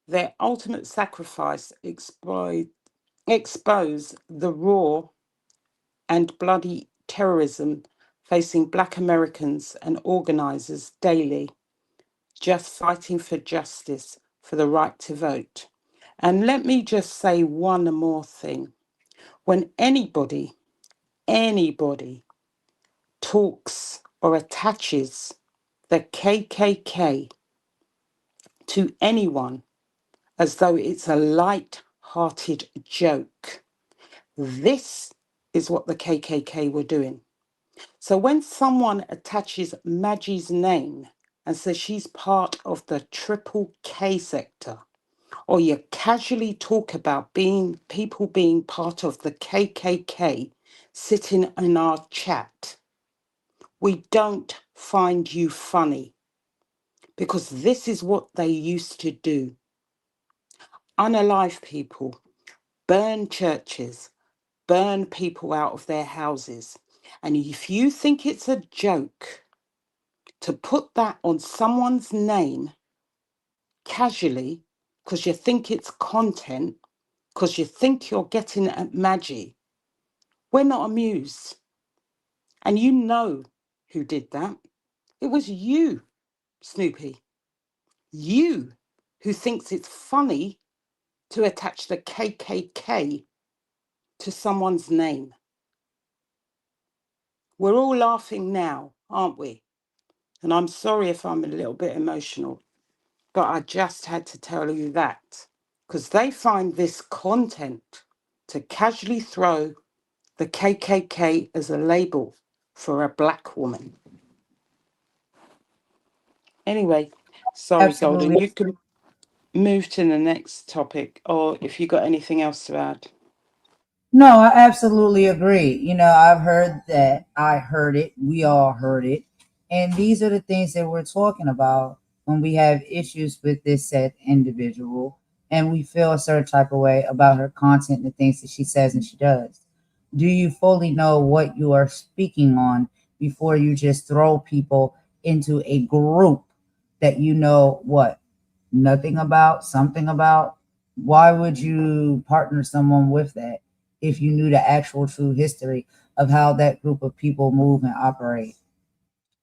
Their ultimate sacrifice exposed the raw and bloody terrorism facing Black Americans and organizers daily, just fighting for justice, for the right to vote. And let me just say one more thing. When anybody talks or attaches the KKK to anyone as though it's a light-hearted joke, this is what the KKK were doing. So when someone attaches Maggie's name and says she's part of the triple K sector, or you casually talk about people being part of the KKK sitting in our chat, we don't find you funny, because this is what they used to do. Unalive people, burn churches, burn people out of their houses. And if you think it's a joke to put that on someone's name casually, because you think it's content, because you think you're getting at Maggie, we're not amused. And you know who did that. It was you, Snoopy. You who thinks it's funny to attach the KKK to someone's name. We're all laughing now, aren't we? And I'm sorry if I'm a little bit emotional, but I just had to tell you that, because they find this content to casually throw the KKK as a label for a black woman. Anyway, sorry, Absolutely. Golden, you can move to the next topic, or if you got anything else to add. No, I absolutely agree. You know, I've heard that. I heard it. We all heard it. And these are the things that we're talking about when we have issues with this said individual and we feel a certain type of way about her content and the things that she says and she does. Do you fully know what you are speaking on before you just throw people into a group that you know what? Nothing about, something about? Why would you partner someone with that if you knew the actual true history of how that group of people move and operate?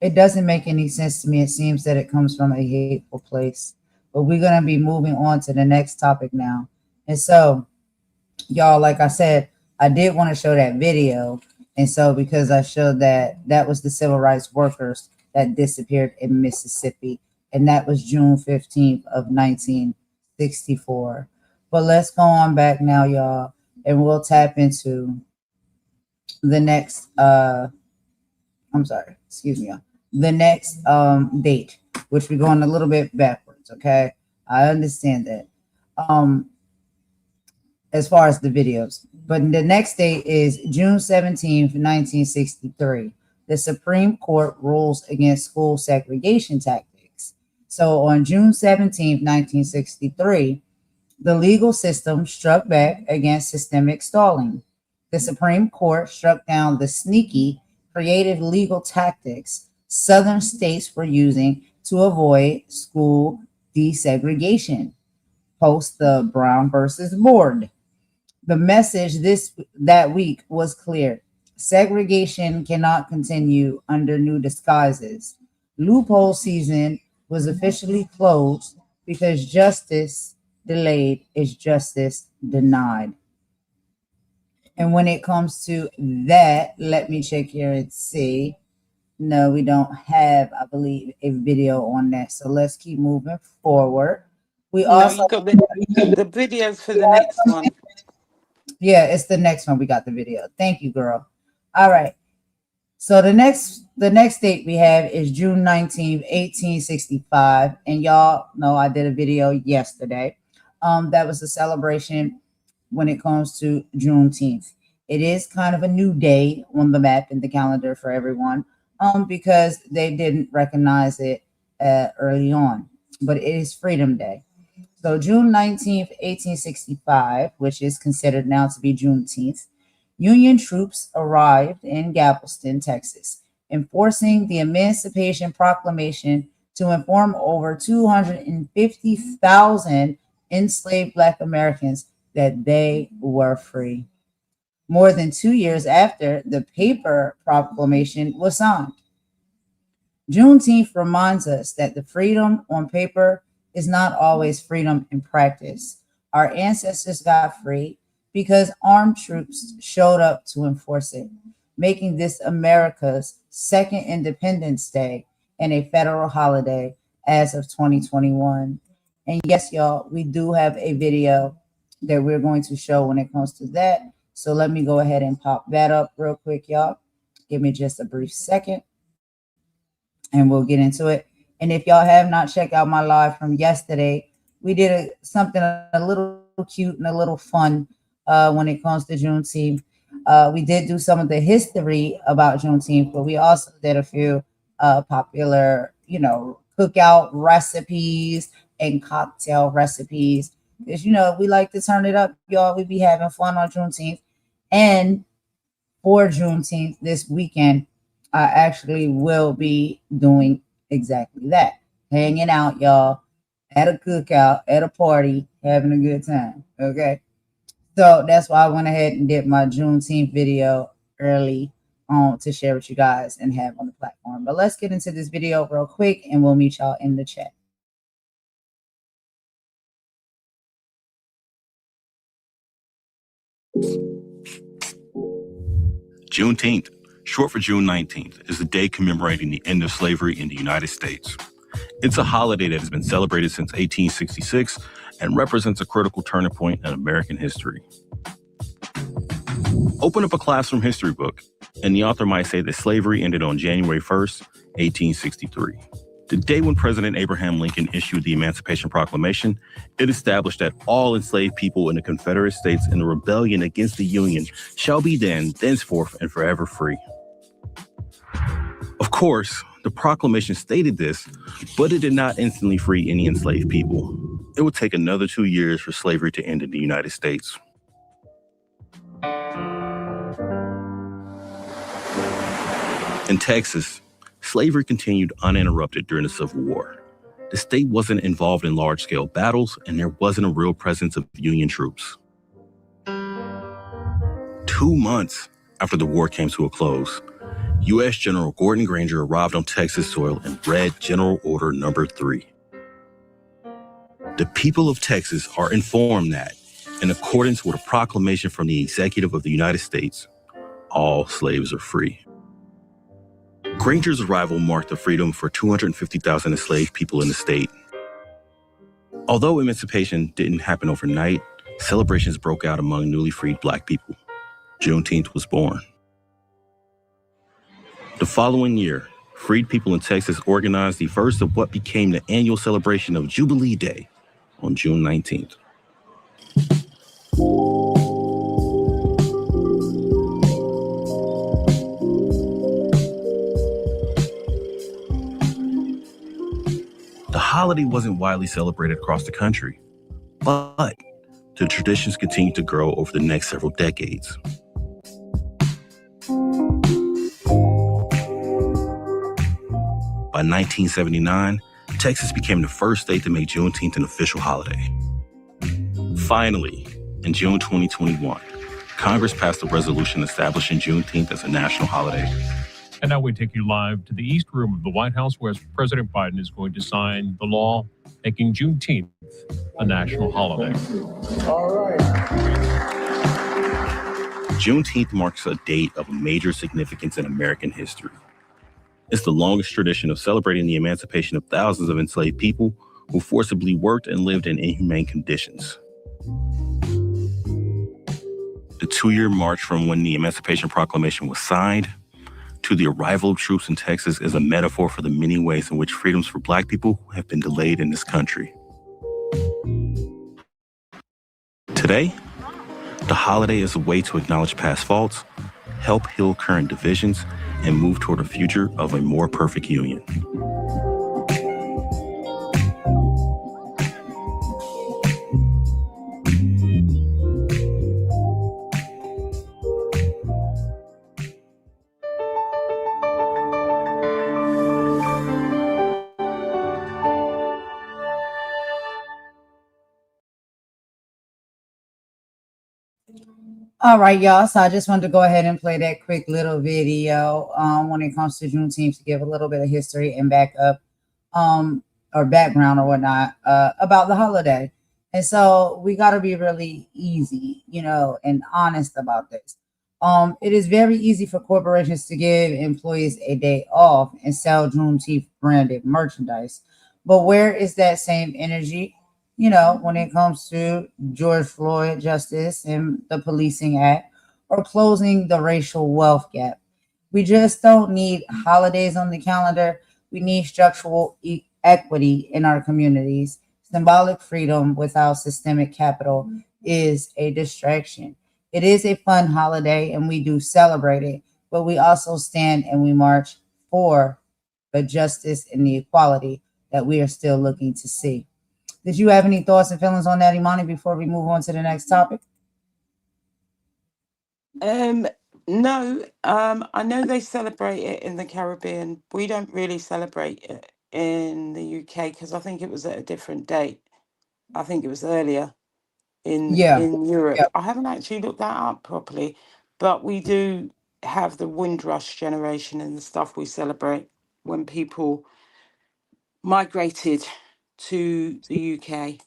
It doesn't make any sense to me. It seems that it comes from a hateful place. But we're going to be moving on to the next topic now. And so, y'all, like I said, I did want to show that video And so because I showed that was the civil rights workers that disappeared in Mississippi, and that was June 15th of 1964. But let's go on back now, y'all, and we'll tap into the next the next date, which we're going a little bit backwards. Okay, I understand that as far as the videos, but the next date is June 17th, 1963. The Supreme Court rules against school segregation tactics. So on June 17th, 1963, the legal system struck back against systemic stalling. The Supreme Court struck down the sneaky, creative legal tactics Southern states were using to avoid school desegregation, post the Brown versus Board. The message that week was clear. Segregation cannot continue under new disguises. Loophole season was officially closed because justice delayed is justice denied. And when it comes to that, let me check here and see. No, we don't have, I believe, a video on that. So let's keep moving forward. We also you got the videos for the next one. Yeah, it's the next one. We got the video. Thank you, girl. All right. So the next date we have is June 19th, 1865. And y'all know I did a video yesterday. That was a celebration when it comes to Juneteenth. It is kind of a new day on the map in the calendar for everyone, because they didn't recognize it early on. But it is Freedom Day. So June 19th, 1865, which is considered now to be Juneteenth, Union troops arrived in Galveston, Texas, enforcing the Emancipation Proclamation to inform over 250,000 enslaved Black Americans that they were free. More than 2 years after, the paper proclamation was signed. Juneteenth reminds us that the freedom on paper is not always freedom in practice. Our ancestors got free because armed troops showed up to enforce it, making this America's second Independence Day and a federal holiday as of 2021. And yes, y'all, we do have a video that we're going to show when it comes to that. So let me go ahead and pop that up real quick, y'all. Give me just a brief second and we'll get into it. And if y'all have not checked out my live from yesterday, we did something a little cute and a little fun when it comes to Juneteenth. We did do some of the history about Juneteenth, but we also did a few popular, cookout recipes and cocktail recipes. Because, we like to turn it up, y'all. We be having fun on Juneteenth. And for Juneteenth this weekend, I actually will be doing exactly that. Hanging out, y'all, at a cookout, at a party, having a good time. Okay. So that's why I went ahead and did my Juneteenth video early on to share with you guys and have on the platform. But let's get into this video real quick and we'll meet y'all in the chat. Juneteenth, short for June 19th, is the day commemorating the end of slavery in the United States. It's a holiday that has been celebrated since 1866 and represents a critical turning point in American history. Open up a classroom history book, and the author might say that slavery ended on January 1st, 1863. The day when President Abraham Lincoln issued the Emancipation Proclamation, it established that all enslaved people in the Confederate States in the rebellion against the Union shall be thenceforth and forever free. Of course, the proclamation stated this, but it did not instantly free any enslaved people. It would take another 2 years for slavery to end in the United States. In Texas, slavery continued uninterrupted during the Civil War. The state wasn't involved in large-scale battles, and there wasn't a real presence of Union troops. 2 months after the war came to a close, U.S. General Gordon Granger arrived on Texas soil and read General Order No. 3. The people of Texas are informed that, in accordance with a proclamation from the Executive of the United States, all slaves are free. Granger's arrival marked the freedom for 250,000 enslaved people in the state. Although emancipation didn't happen overnight, celebrations broke out among newly freed Black people. Juneteenth was born. The following year, freed people in Texas organized the first of what became the annual celebration of Jubilee Day on June 19th. The holiday wasn't widely celebrated across the country, but the traditions continued to grow over the next several decades. By 1979, Texas became the first state to make Juneteenth an official holiday. Finally, in June 2021, Congress passed a resolution establishing Juneteenth as a national holiday. And now we take you live to the East Room of the White House, where President Biden is going to sign the law making Juneteenth a national holiday. All right. Juneteenth marks a date of major significance in American history. It's the longest tradition of celebrating the emancipation of thousands of enslaved people who forcibly worked and lived in inhumane conditions. The 2-year march from when the Emancipation Proclamation was signed to the arrival of troops in Texas is a metaphor for the many ways in which freedoms for Black people have been delayed in this country. Today, the holiday is a way to acknowledge past faults, help heal current divisions, and move toward a future of a more perfect union. All right, y'all. So I just wanted to go ahead and play that quick little video when it comes to Juneteenth to give a little bit of history and backup or background or whatnot about the holiday. And so we got to be really easy, and honest about this. It is very easy for corporations to give employees a day off and sell Juneteenth branded merchandise. But where is that same energy? When it comes to George Floyd justice and the Policing Act or closing the racial wealth gap. We just don't need holidays on the calendar. We need structural equity in our communities. Symbolic freedom without systemic capital is a distraction. It is a fun holiday and we do celebrate it, but we also stand and we march for the justice and the equality that we are still looking to see. Did you have any thoughts and feelings on that, Imani, before we move on to the next topic? No, I know they celebrate it in the Caribbean. We don't really celebrate it in the UK because I think it was at a different date. I think it was earlier in Europe. Yeah. I haven't actually looked that up properly, but we do have the Windrush generation and the stuff we celebrate when people migrated to the UK.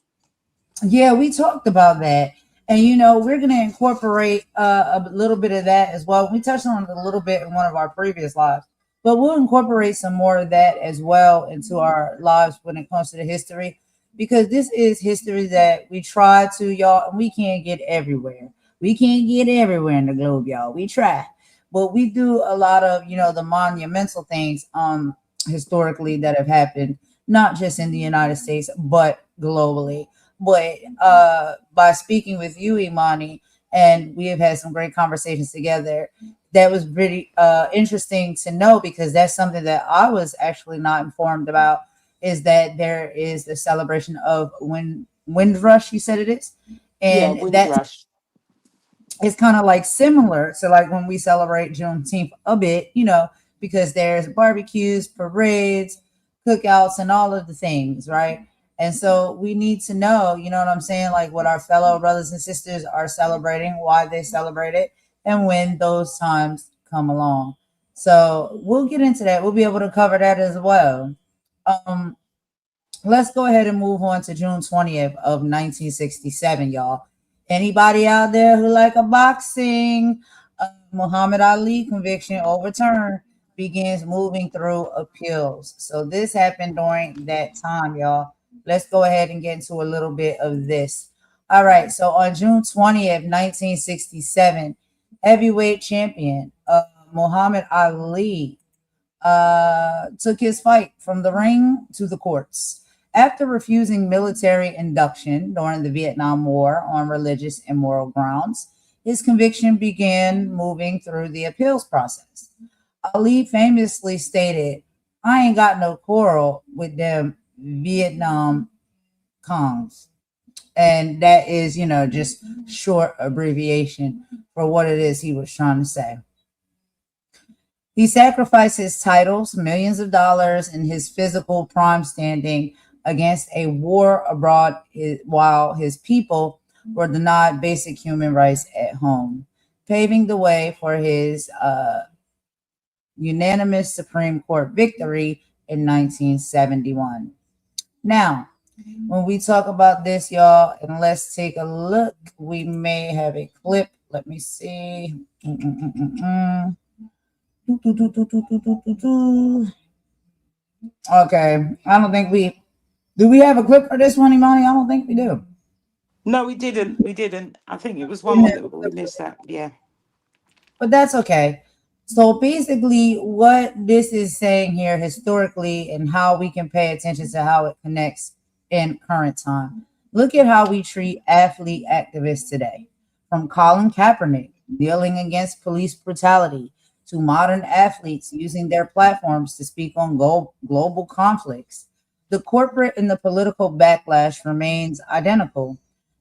Yeah, we talked about that. And, we're going to incorporate a little bit of that as well. We touched on it a little bit in one of our previous lives, but we'll incorporate some more of that as well into our lives when it comes to the history, because this is history that we try to, y'all, and we can't get everywhere. We can't get everywhere in the globe, y'all. We try, but we do a lot of, the monumental things historically that have happened, not just in the United States, but globally. But by speaking with you, Imani, and we have had some great conversations together, that was pretty interesting to know, because that's something that I was actually not informed about, is that there is a celebration of Windrush, you said it is? And Windrush. It's kind of like similar to like when we celebrate Juneteenth a bit, because there's barbecues, parades, cookouts, and all of the things, right? And so we need to know, what I'm saying, like what our fellow brothers and sisters are celebrating, why they celebrate it, and when those times come along. So we'll get into that. We'll be able to cover that as well. Let's go ahead and move on to June 20th of 1967, y'all. Anybody out there who like a boxing? Muhammad Ali conviction overturned, begins moving through appeals. So this happened during that time, y'all. Let's go ahead and get into a little bit of this. All right, so on June 20th, 1967, heavyweight champion Muhammad Ali took his fight from the ring to the courts. After refusing military induction during the Vietnam War on religious and moral grounds, his conviction began moving through the appeals process. Ali famously stated, "I ain't got no quarrel with them Vietnam Congs." And that is, just short abbreviation for what it is he was trying to say. He sacrificed his titles, millions of dollars, and his physical prime standing against a war abroad while his people were denied basic human rights at home, paving the way for his unanimous Supreme Court victory in 1971. Now, when we talk about this, y'all, and let's take a look, we may have a clip. Let me see. Okay, I don't think do we have a clip for this one, Imani? I don't think we do. No, we didn't. We didn't. I think it was one more that we missed out. Yeah. But that's okay. So basically, what this is saying here historically and how we can pay attention to how it connects in current time. Look at how we treat athlete activists today. From Colin Kaepernick kneeling against police brutality to modern athletes using their platforms to speak on global conflicts. The corporate and the political backlash remains identical.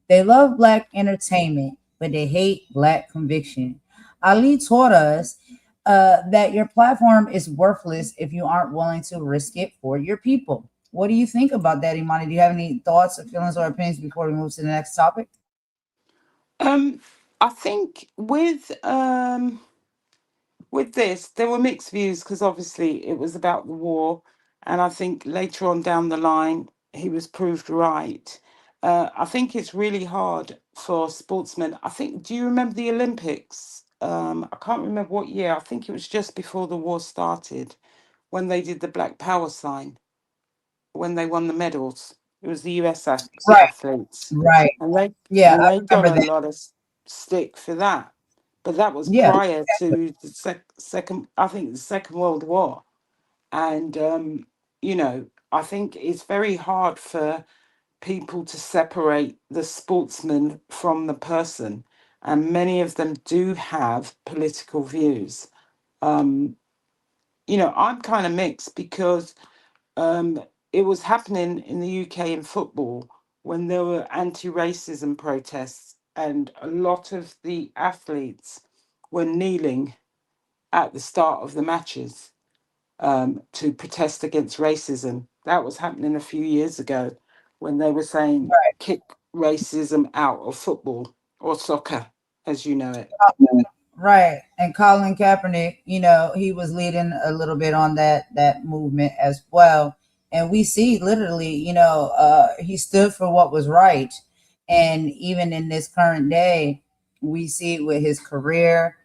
They love Black entertainment, but they hate Black conviction. Ali taught us that your platform is worthless if you aren't willing to risk it for your people. What do you think about that, Imani? Do you have any thoughts or feelings or opinions before we move to the next topic? I think with this, there were mixed views because obviously it was about the war, and I think later on down the line he was proved right. I think it's really hard for sportsmen. I think, do you remember the Olympics? I can't remember what year. I think it was just before the war started when they did the Black Power sign, when they won the medals. It was the US Right, athletes, right. and they Yeah, and I they got remember a that. lot of stick for that. But that was Yeah, prior to the second, I think, the Second World War, and I think it's very hard for people to separate the sportsman from the person, and many of them do have political views. I'm kind of mixed because it was happening in the UK in football when there were anti-racism protests, and a lot of the athletes were kneeling at the start of the matches to protest against racism. That was happening a few years ago when they were saying kick racism out of football or soccer, as you know it. right. And Colin Kaepernick, he was leading a little bit on that movement as well. And we see literally, he stood for what was right. And even in this current day, we see it with his career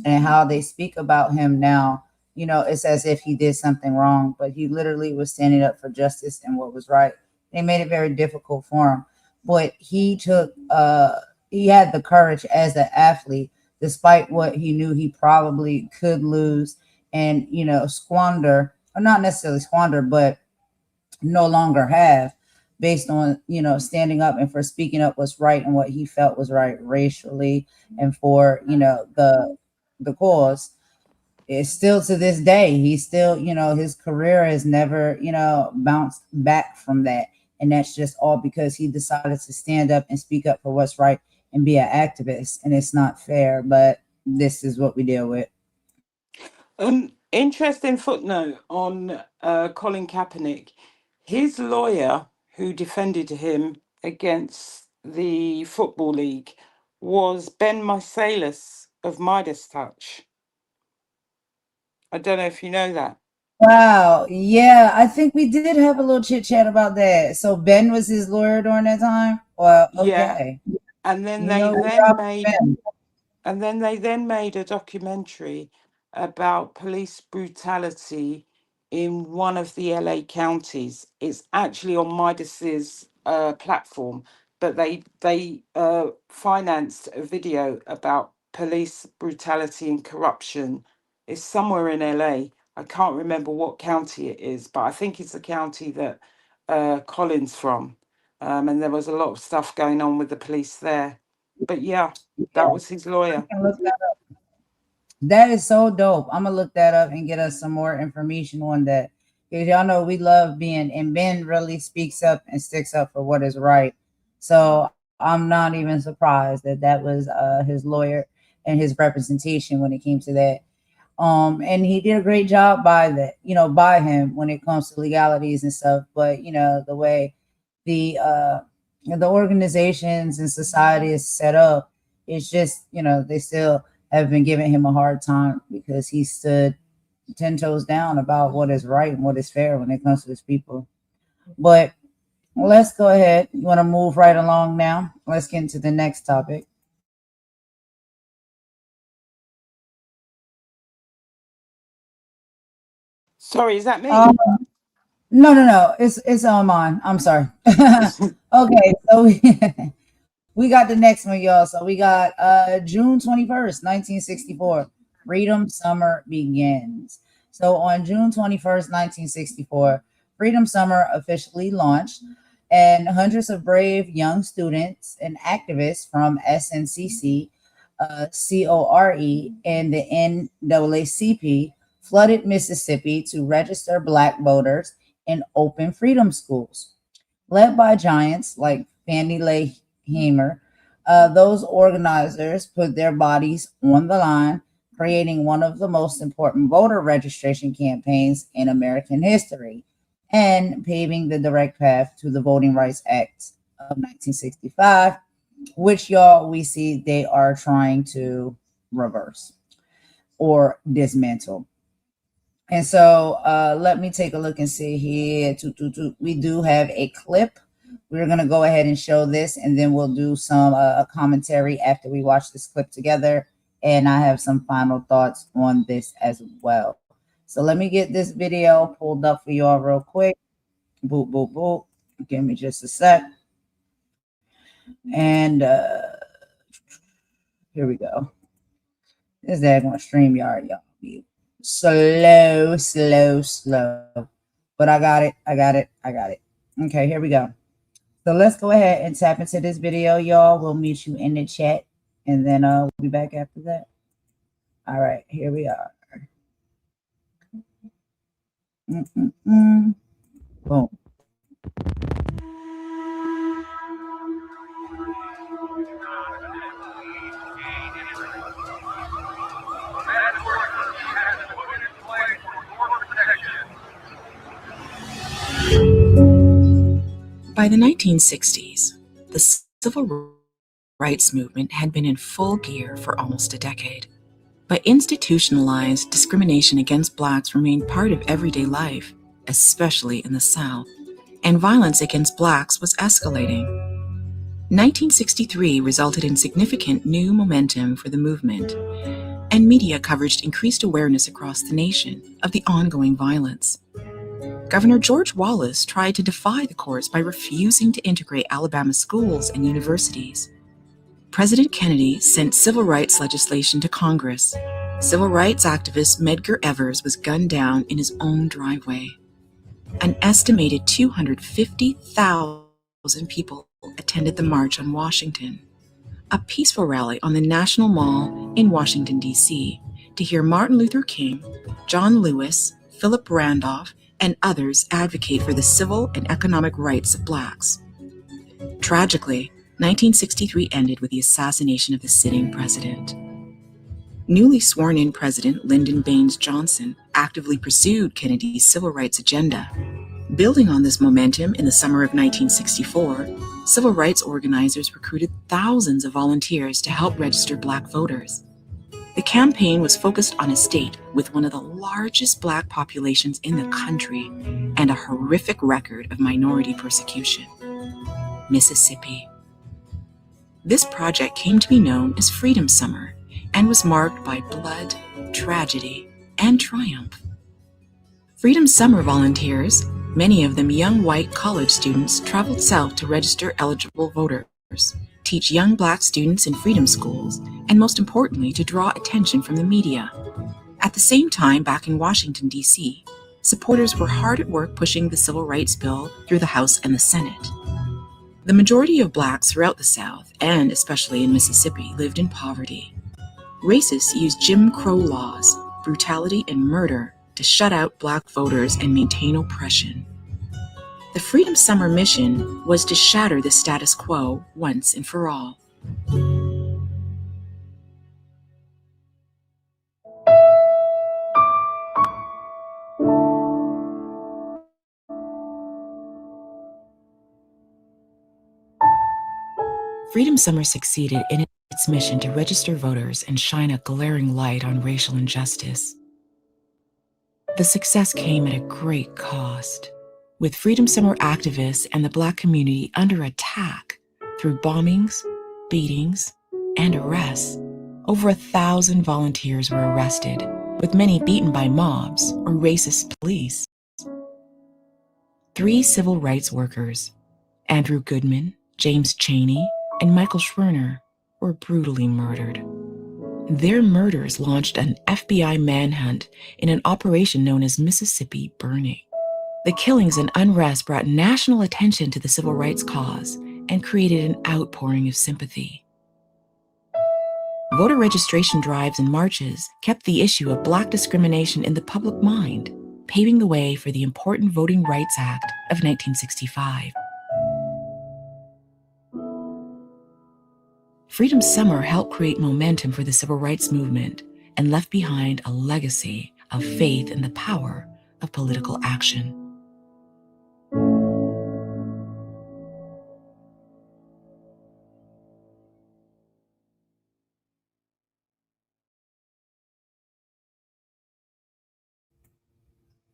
and how they speak about him now. It's as if he did something wrong, but he literally was standing up for justice and what was right. They made it very difficult for him. But he had the courage as an athlete, despite what he knew he probably could lose and, squander, or not necessarily squander, but no longer have, based on, standing up and for speaking up what's right and what he felt was right racially and for, the cause. It's still to this day, he's still, his career has never, bounced back from that. And that's just all because he decided to stand up and speak up for what's right and be an activist. And it's not fair, but this is what we deal with. Interesting footnote on Colin Kaepernick. His lawyer who defended him against the Football League was Ben Misalis of Midas Touch. I don't know if you know that. Wow. Yeah, I think we did have a little chit chat about that. So Ben was his lawyer during that time? Well, Yeah. okay. And then You they know, then made Ben. And then they then made a documentary about police brutality in one of the LA counties. It's actually on Midas's platform, but they financed a video about police brutality and corruption. It's somewhere in LA. I can't remember what county it is, but I think it's the county that Colin's from. And there was a lot of stuff going on with the police there. But yeah, that was his lawyer. I can look that up. That is so dope. I'm gonna look that up and get us some more information on that. Because y'all know we love being, and Ben really speaks up and sticks up for what is right. So I'm not even surprised that that was his lawyer and his representation when it came to that. And he did a great job by that, by him when it comes to legalities and stuff. But the way the organizations and society is set up, it's just they still have been giving him a hard time because he stood 10 toes down about what is right and what is fair when it comes to his people. But let's go ahead. You want to move right along now? Let's get into the next topic. Sorry, is that me? No. It's on mine. I'm sorry. Okay, so we got the next one, y'all. So we got June 21st, 1964. Freedom Summer begins. So on June 21st, 1964, Freedom Summer officially launched, and hundreds of brave young students and activists from SNCC, CORE, and the NAACP flooded Mississippi to register Black voters in open freedom schools. Led by giants like Fannie Lay Hamer, those organizers put their bodies on the line, creating one of the most important voter registration campaigns in American history and paving the direct path to the Voting Rights Act of 1965, which we see they are trying to reverse or dismantle. And so let me take a look and see here. We do have a clip. We're going to go ahead and show this, and then we'll do some commentary after we watch this clip together. And I have some final thoughts on this as well. So let me get this video pulled up for y'all real quick. Boop, boop, boop. Give me just a sec. And here we go. This is that on StreamYard, y'all. Slow. But I got it. Okay, here we go. So let's go ahead and tap into this video, y'all. We'll meet you in the chat, and then we'll be back after that. All right, here we are. Boom. By the 1960s, the civil rights movement had been in full gear for almost a decade. But institutionalized discrimination against Blacks remained part of everyday life, especially in the South, and violence against Blacks was escalating. 1963 resulted in significant new momentum for the movement, and media coverage increased awareness across the nation of the ongoing violence. Governor George Wallace tried to defy the course by refusing to integrate Alabama schools and universities. President Kennedy sent civil rights legislation to Congress. Civil rights activist Medgar Evers was gunned down in his own driveway. An estimated 250,000 people attended the March on Washington, a peaceful rally on the National Mall in Washington, D.C., to hear Martin Luther King, John Lewis, Philip Randolph, and others advocate for the civil and economic rights of Blacks. Tragically, 1963 ended with the assassination of the sitting president. Newly sworn-in President Lyndon Baines Johnson actively pursued Kennedy's civil rights agenda. Building on this momentum in the summer of 1964, civil rights organizers recruited thousands of volunteers to help register Black voters. The campaign was focused on a state with one of the largest Black populations in the country and a horrific record of minority persecution: Mississippi. This project came to be known as Freedom Summer and was marked by blood, tragedy, and triumph. Freedom Summer volunteers, many of them young white college students, traveled south to register eligible voters, teach young Black students in freedom schools, and most importantly, to draw attention from the media. At the same time, back in Washington, D.C., supporters were hard at work pushing the Civil Rights Bill through the House and the Senate. The majority of Blacks throughout the South, and especially in Mississippi, lived in poverty. Racists used Jim Crow laws, brutality, and murder to shut out Black voters and maintain oppression. The Freedom Summer mission was to shatter the status quo once and for all. Freedom Summer succeeded in its mission to register voters and shine a glaring light on racial injustice. The success came at a great cost, with Freedom Summer activists and the Black community under attack through bombings, beatings, and arrests. Over 1,000 volunteers were arrested, with many beaten by mobs or racist police. 3 civil rights workers, Andrew Goodman, James Chaney, and Michael Schwerner, were brutally murdered. Their murders launched an FBI manhunt in an operation known as Mississippi Burning. The killings and unrest brought national attention to the civil rights cause and created an outpouring of sympathy. Voter registration drives and marches kept the issue of Black discrimination in the public mind, paving the way for the important Voting Rights Act of 1965. Freedom Summer helped create momentum for the civil rights movement and left behind a legacy of faith in the power of political action.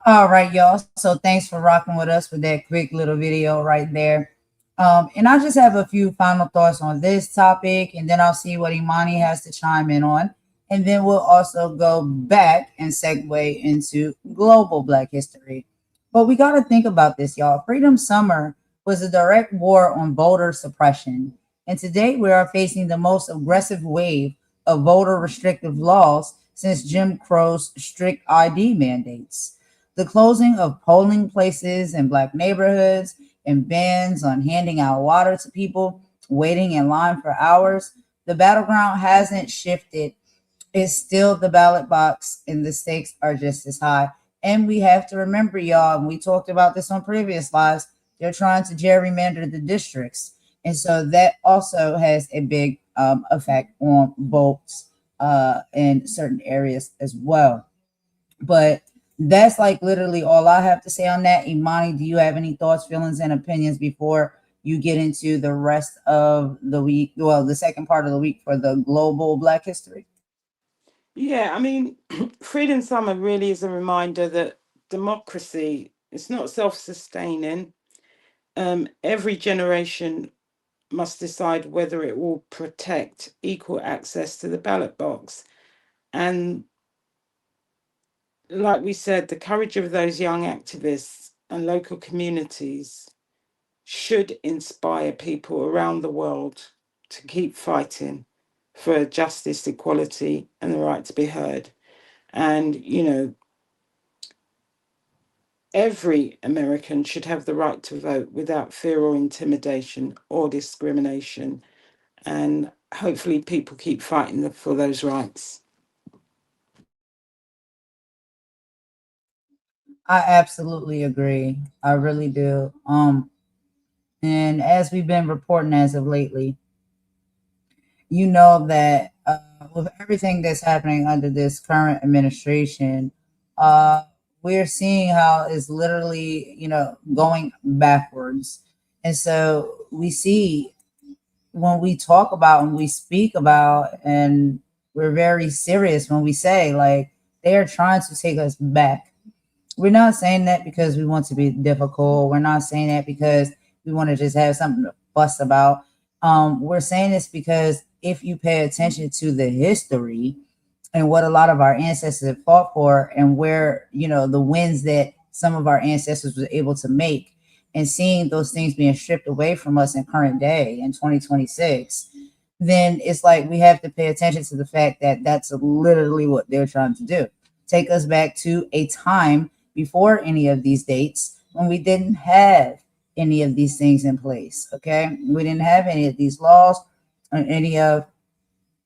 All right, y'all. So thanks for rocking with us with that quick little video right there. And I just have a few final thoughts on this topic, and then I'll see what Imani has to chime in on. And then we'll also go back and segue into global Black history. But we got to think about this, y'all. Freedom Summer was a direct war on voter suppression. And today we are facing the most aggressive wave of voter restrictive laws since Jim Crow's strict ID mandates. The closing of polling places in Black neighborhoods and bans on handing out water to people waiting in line for hours. The battleground hasn't shifted. It's still the ballot box, and the stakes are just as high. And we have to remember, y'all, and we talked about this on previous lives, they're trying to gerrymander the districts. And so that also has a big effect on votes in certain areas as well. But that's like literally all I have to say on that. Imani, do you have any thoughts, feelings, and opinions before you get into the rest of the week? Well, the second part of the week for the global Black history. Yeah, I mean, Freedom Summer really is a reminder that democracy is not self-sustaining. Every generation must decide whether it will protect equal access to the ballot box. And like we said, the courage of those young activists and local communities should inspire people around the world to keep fighting for justice, equality, and the right to be heard. And, you know, every American should have the right to vote without fear or intimidation or discrimination. And hopefully people keep fighting for those rights. I absolutely agree. I really do. And as we've been reporting as of lately, you know that with everything that's happening under this current administration, we're seeing how it's literally, you know, going backwards. And so we see when we talk about and we speak about, and we're very serious when we say, like, they are trying to take us back. We're not saying that because we want to be difficult. We're not saying that because we want to just have something to fuss about. We're saying this because if you pay attention to the history and what a lot of our ancestors have fought for, and where, the wins that some of our ancestors were able to make, and seeing those things being stripped away from us in current day in 2026, then it's like we have to pay attention to the fact that that's literally what they're trying to do. Take us back to a time before any of these dates when we didn't have any of these things in place. Okay, we didn't have any of these laws or any of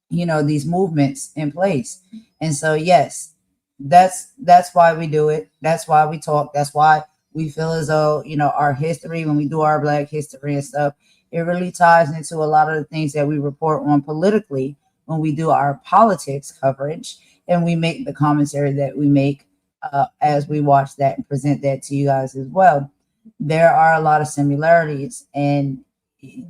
these movements in place. And so yes, that's why we do it. That's why we talk. That's why we feel as though our history, when we do our Black history and stuff, it really ties into a lot of the things that we report on politically when we do our politics coverage, and we make the commentary that we make as we watch that and present that to you guys as well. There are a lot of similarities, and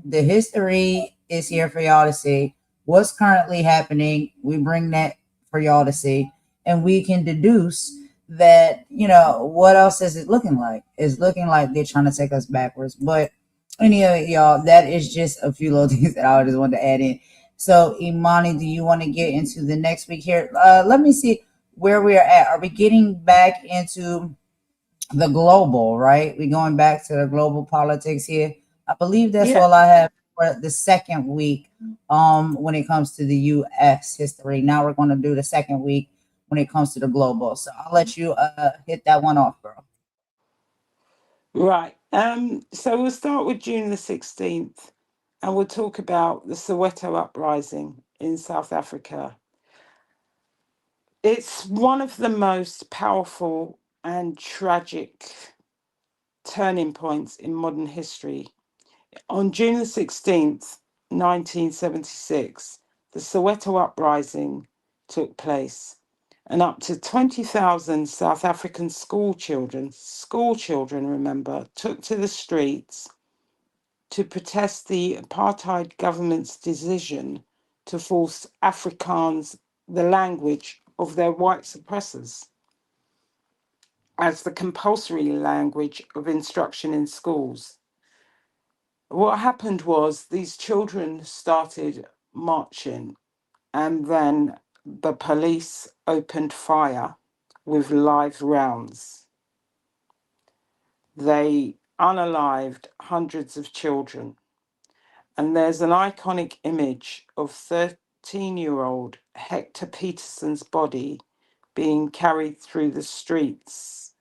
the history is here for y'all to see. What's currently happening, we bring that for y'all to see, and we can deduce that, what else is it looking like? It's looking like they're trying to take us backwards. But anyway, y'all, that is just a few little things that I just wanted to add in. So Imani, do you want to get into the next week here? Let me see where we are at. Are we getting back into the global, right? We're going back to the global politics here. I believe that's all I have for the second week when it comes to the US history. Now we're going to do the second week when it comes to the global. So I'll let you hit that one off, girl. Right. So we'll start with June the 16th, and we'll talk about the Soweto uprising in South Africa. It's one of the most powerful and tragic turning points in modern history. On June the 16th, 1976, the Soweto uprising took place, and up to 20,000 South African school children, remember, took to the streets to protest the apartheid government's decision to force Afrikaans, the language of their white suppressors, as the compulsory language of instruction in schools. What happened was these children started marching, and then the police opened fire with live rounds. They unalived hundreds of children. And there's an iconic image of 13-year-old Hector Peterson's body being carried through the streets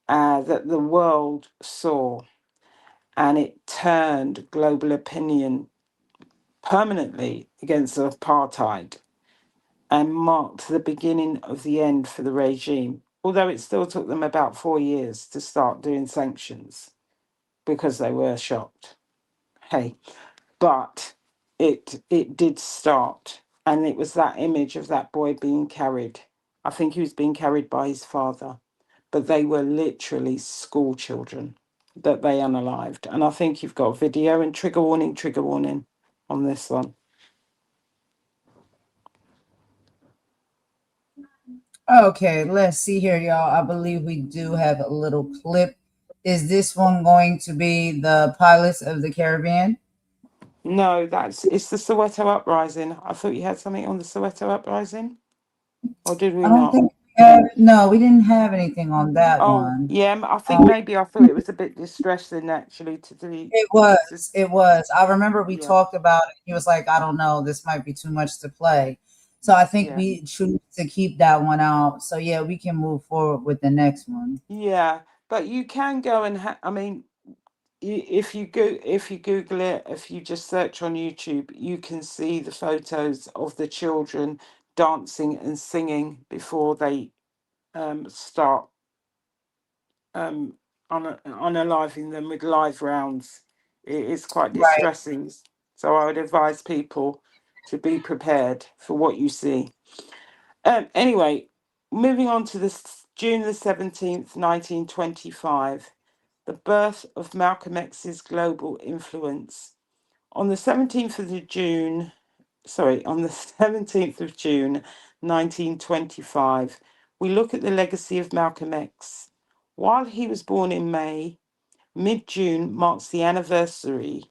that the world saw. And it turned global opinion permanently against apartheid and marked the beginning of the end for the regime, although it still took them about 4 years to start doing sanctions because they were shocked. Hey, but it did start, and it was that image of that boy being carried. I think he was being carried by his father, but they were literally school children that they unalived. And I think you've got video, and trigger warning on this one. Okay, let's see here, y'all. I believe we do have a little clip. Is this one going to be the Pilots of the Caribbean? No, it's the Soweto uprising. I thought you had something on the Soweto uprising, or did we I don't not? think we have, no, we didn't have anything on that Oh, one. yeah, I think maybe I thought it was a bit distressing actually to do. It was. I remember we Yeah. talked about it. He was like, I don't know, this might be too much to play. So I think we choose to keep that one out. So yeah, we can move forward with the next one. Yeah, but you can go and I mean, if you Google it, if you just search on YouTube, you can see the photos of the children dancing and singing before they start unaliving them with live rounds. It is quite distressing. So I would advise people to be prepared for what you see. Anyway, moving on to this June the 17th, 1925, the birth of Malcolm X's global influence. On the 17th of June, on the 17th of June, 1925, we look at the legacy of Malcolm X. While he was born in May, mid-June marks the anniversary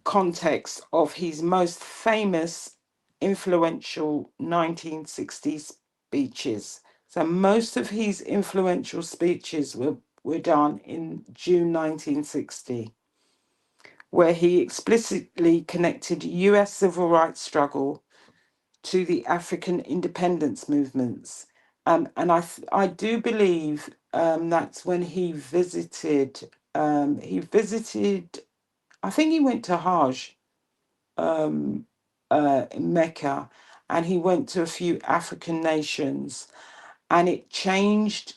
context of his most famous, influential 1960s speeches. So most of his influential speeches were done in June 1960, where he explicitly connected US civil rights struggle to the African independence movements. And I do believe that's when he visited, I think he went to Hajj in Mecca, and he went to a few African nations, and it changed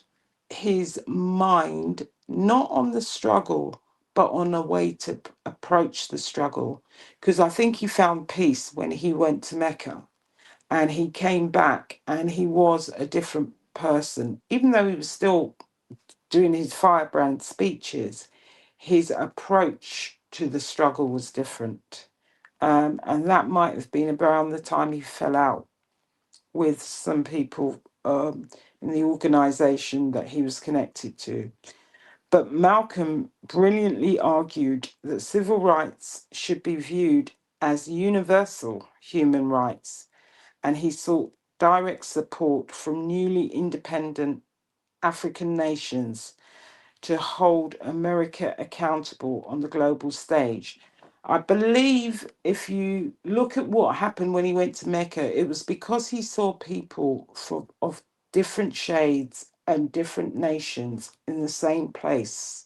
his mind, not on the struggle, but on a way to approach the struggle. Because I think he found peace when he went to Mecca, and he came back and he was a different person, even though he was still doing his firebrand speeches. His approach to the struggle was different. And that might have been around the time he fell out with some people in the organization that he was connected to. But Malcolm brilliantly argued that civil rights should be viewed as universal human rights, and he sought direct support from newly independent African nations to hold America accountable on the global stage. I believe if you look at what happened when he went to Mecca, it was because he saw people of different shades and different nations in the same place,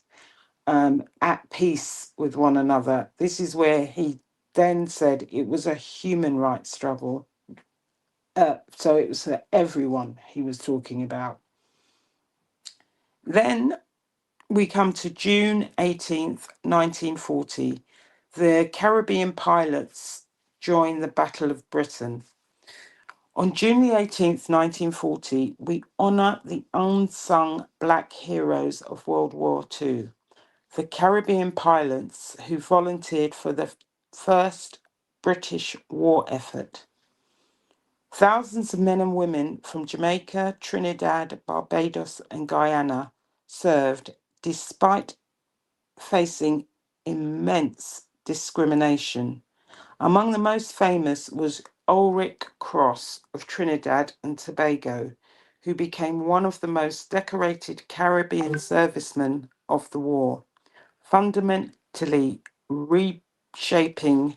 at peace with one another. This is where he then said it was a human rights struggle. So it was for everyone he was talking about. Then we come to June 18th, 1940. The Caribbean pilots join the Battle of Britain. On June the 18th, 1940, we honour the unsung black heroes of World War II, the Caribbean pilots who volunteered for the first British war effort. Thousands of men and women from Jamaica, Trinidad, Barbados, and Guyana served despite facing immense discrimination. Among the most famous was Ulrich Cross of Trinidad and Tobago, who became one of the most decorated Caribbean servicemen of the war, fundamentally reshaping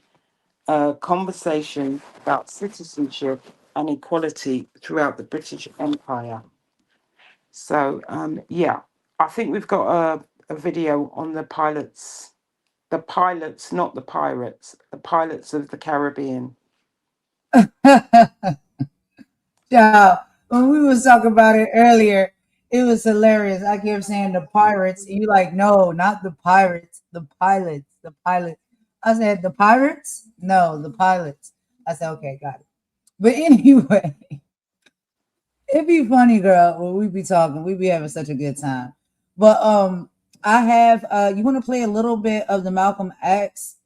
a conversation about citizenship and equality throughout the British Empire. So, yeah, I think we've got a video on the pilots, not the pirates, the pilots of the Caribbean. Yeah, when we was talking about it earlier, it was hilarious. I kept saying the pirates, and you like, no, not the pirates, the pilots, the pilot. I said the pirates, no, the pilots. I said, okay, got it. But anyway, it'd be funny, girl, when we be talking. We be having such a good time. But I have you want to play a little bit of the Malcolm X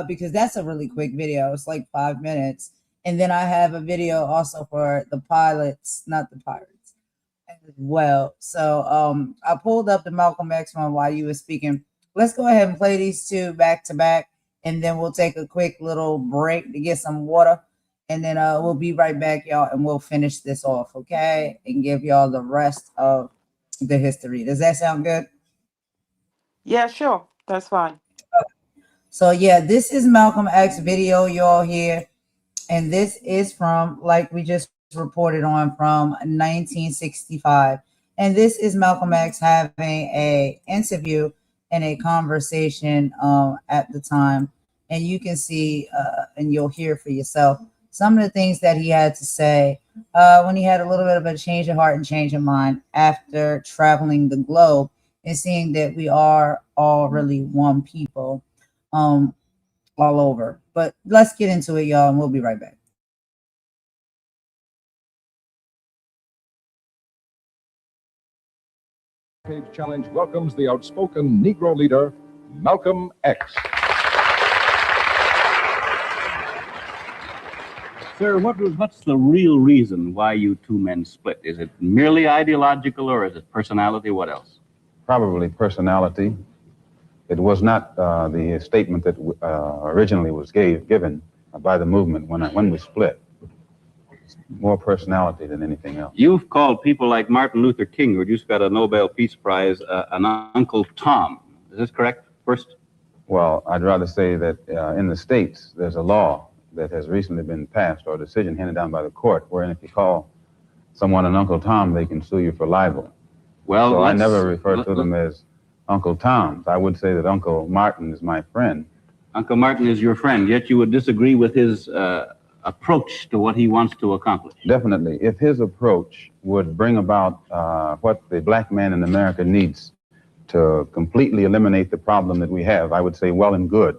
because that's a really quick video. It's like 5 minutes. And then I have a video also for the pilots, not the pirates, as well. So I pulled up the Malcolm X one while you were speaking. Let's go ahead and play these two back to back, and then we'll take a quick little break to get some water. And then we'll be right back, y'all, and we'll finish this off, okay? And give y'all the rest of the history. Does that sound good? Yeah, sure. That's fine. So, yeah, this is Malcolm X video, y'all, here. And this is from, like we just reported on, from 1965. And this is Malcolm X having a interview and a conversation at the time. And you can see and you'll hear for yourself some of the things that he had to say when he had a little bit of a change of heart and change of mind after traveling the globe and seeing that we are all really one people all over. But let's get into it, y'all, and we'll be right back. Page Challenge welcomes the outspoken Negro leader, Malcolm X. Sir, what's the real reason why you two men split? Is it merely ideological, or is it personality? What else? Probably personality. It was not the statement that originally was given by the movement when we split. It's more personality than anything else. You've called people like Martin Luther King, who just got a Nobel Peace Prize, an Uncle Tom. Is this correct, first? Well, I'd rather say that in the States, there's a law that has recently been passed, or a decision handed down by the court, wherein if you call someone an Uncle Tom, they can sue you for libel. Well, so I never refer to them as Uncle Toms. I would say that Uncle Martin is my friend. Uncle Martin is your friend, yet you would disagree with his approach to what he wants to accomplish. Definitely. If his approach would bring about what the black man in America needs to completely eliminate the problem that we have, I would say well and good.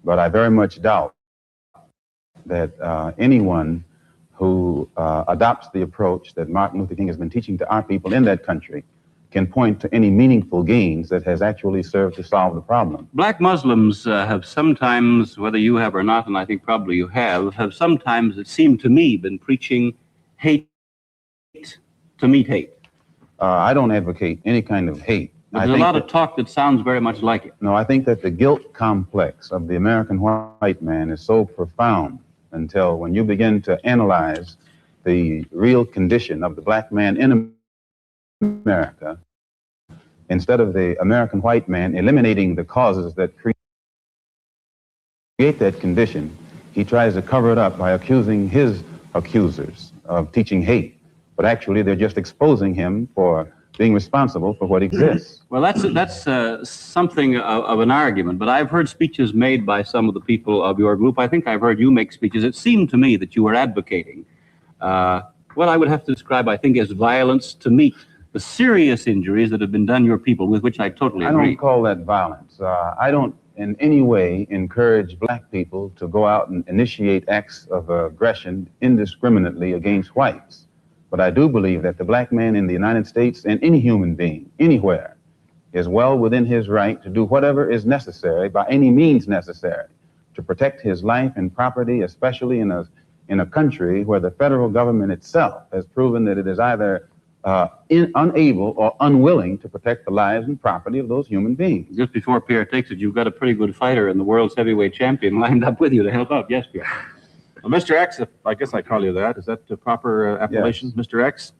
But I very much doubt that anyone who adopts the approach that Martin Luther King has been teaching to our people in that country can point to any meaningful gains that has actually served to solve the problem. Black Muslims have sometimes, whether you have or not, and I think probably you have sometimes, it seemed to me, been preaching hate to meet hate. I don't advocate any kind of hate. There's a lot of talk that sounds very much like it. No, I think that the guilt complex of the American white man is so profound until when you begin to analyze the real condition of the black man in America, instead of the American white man eliminating the causes that create that condition, he tries to cover it up by accusing his accusers of teaching hate. But actually, they're just exposing him for being responsible for what exists. Well, that's something of an argument, but I've heard speeches made by some of the people of your group. I think I've heard you make speeches. It seemed to me that you were advocating what I would have to describe, I think, as violence to meet the serious injuries that have been done your people, with which I totally agree. I don't call that violence. I don't in any way encourage black people to go out and initiate acts of aggression indiscriminately against whites. But I do believe that the black man in the United States and any human being, anywhere, is well within his right to do whatever is necessary, by any means necessary, to protect his life and property, especially in a country where the federal government itself has proven that it is either unable or unwilling to protect the lives and property of those human beings. Just before Pierre takes it, you've got a pretty good fighter and the world's heavyweight champion lined up with you to help out. Yes, Pierre. Well, Mr. X, if I guess I call you that, is that the proper appellation, yes. Mr. X?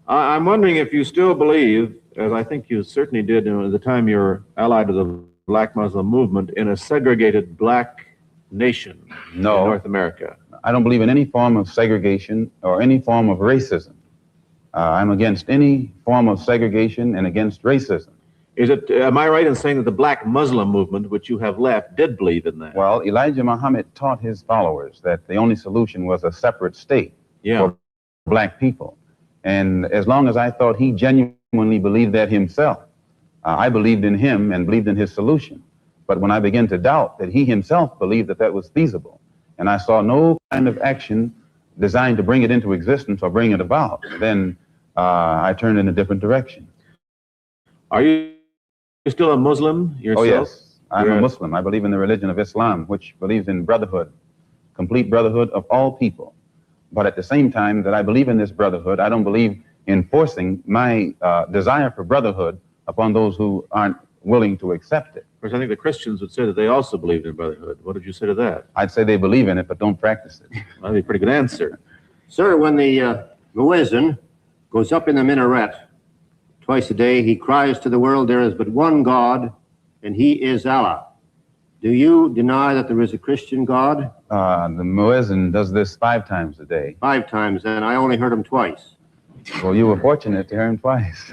I'm wondering if you still believe, as I think you certainly did at the time you were allied to the Black Muslim movement, in a segregated black nation in North America. I don't believe in any form of segregation or any form of racism. I'm against any form of segregation and against racism. Am I right in saying that the Black Muslim movement, which you have left, did believe in that? Well, Elijah Muhammad taught his followers that the only solution was a separate state for black people. And as long as I thought he genuinely believed that himself, I believed in him and believed in his solution. But when I began to doubt that he himself believed that that was feasible, and I saw no kind of action designed to bring it into existence or bring it about, then I turned in a different direction. Are you still a Muslim yourself? Oh, yes. I'm a Muslim. I believe in the religion of Islam, which believes in brotherhood, complete brotherhood of all people. But at the same time that I believe in this brotherhood, I don't believe in forcing my desire for brotherhood upon those who aren't willing to accept it. Of course, I think the Christians would say that they also believe in brotherhood. What did you say to that? I'd say they believe in it, but don't practice it. That'd be a pretty good answer. Sir, when the muezzin goes up in the minaret twice a day, he cries to the world, there is but one God, and he is Allah. Do you deny that there is a Christian God? The muezzin does this 5 times a day. 5 times, and I only heard him twice. Well, you were fortunate to hear him twice.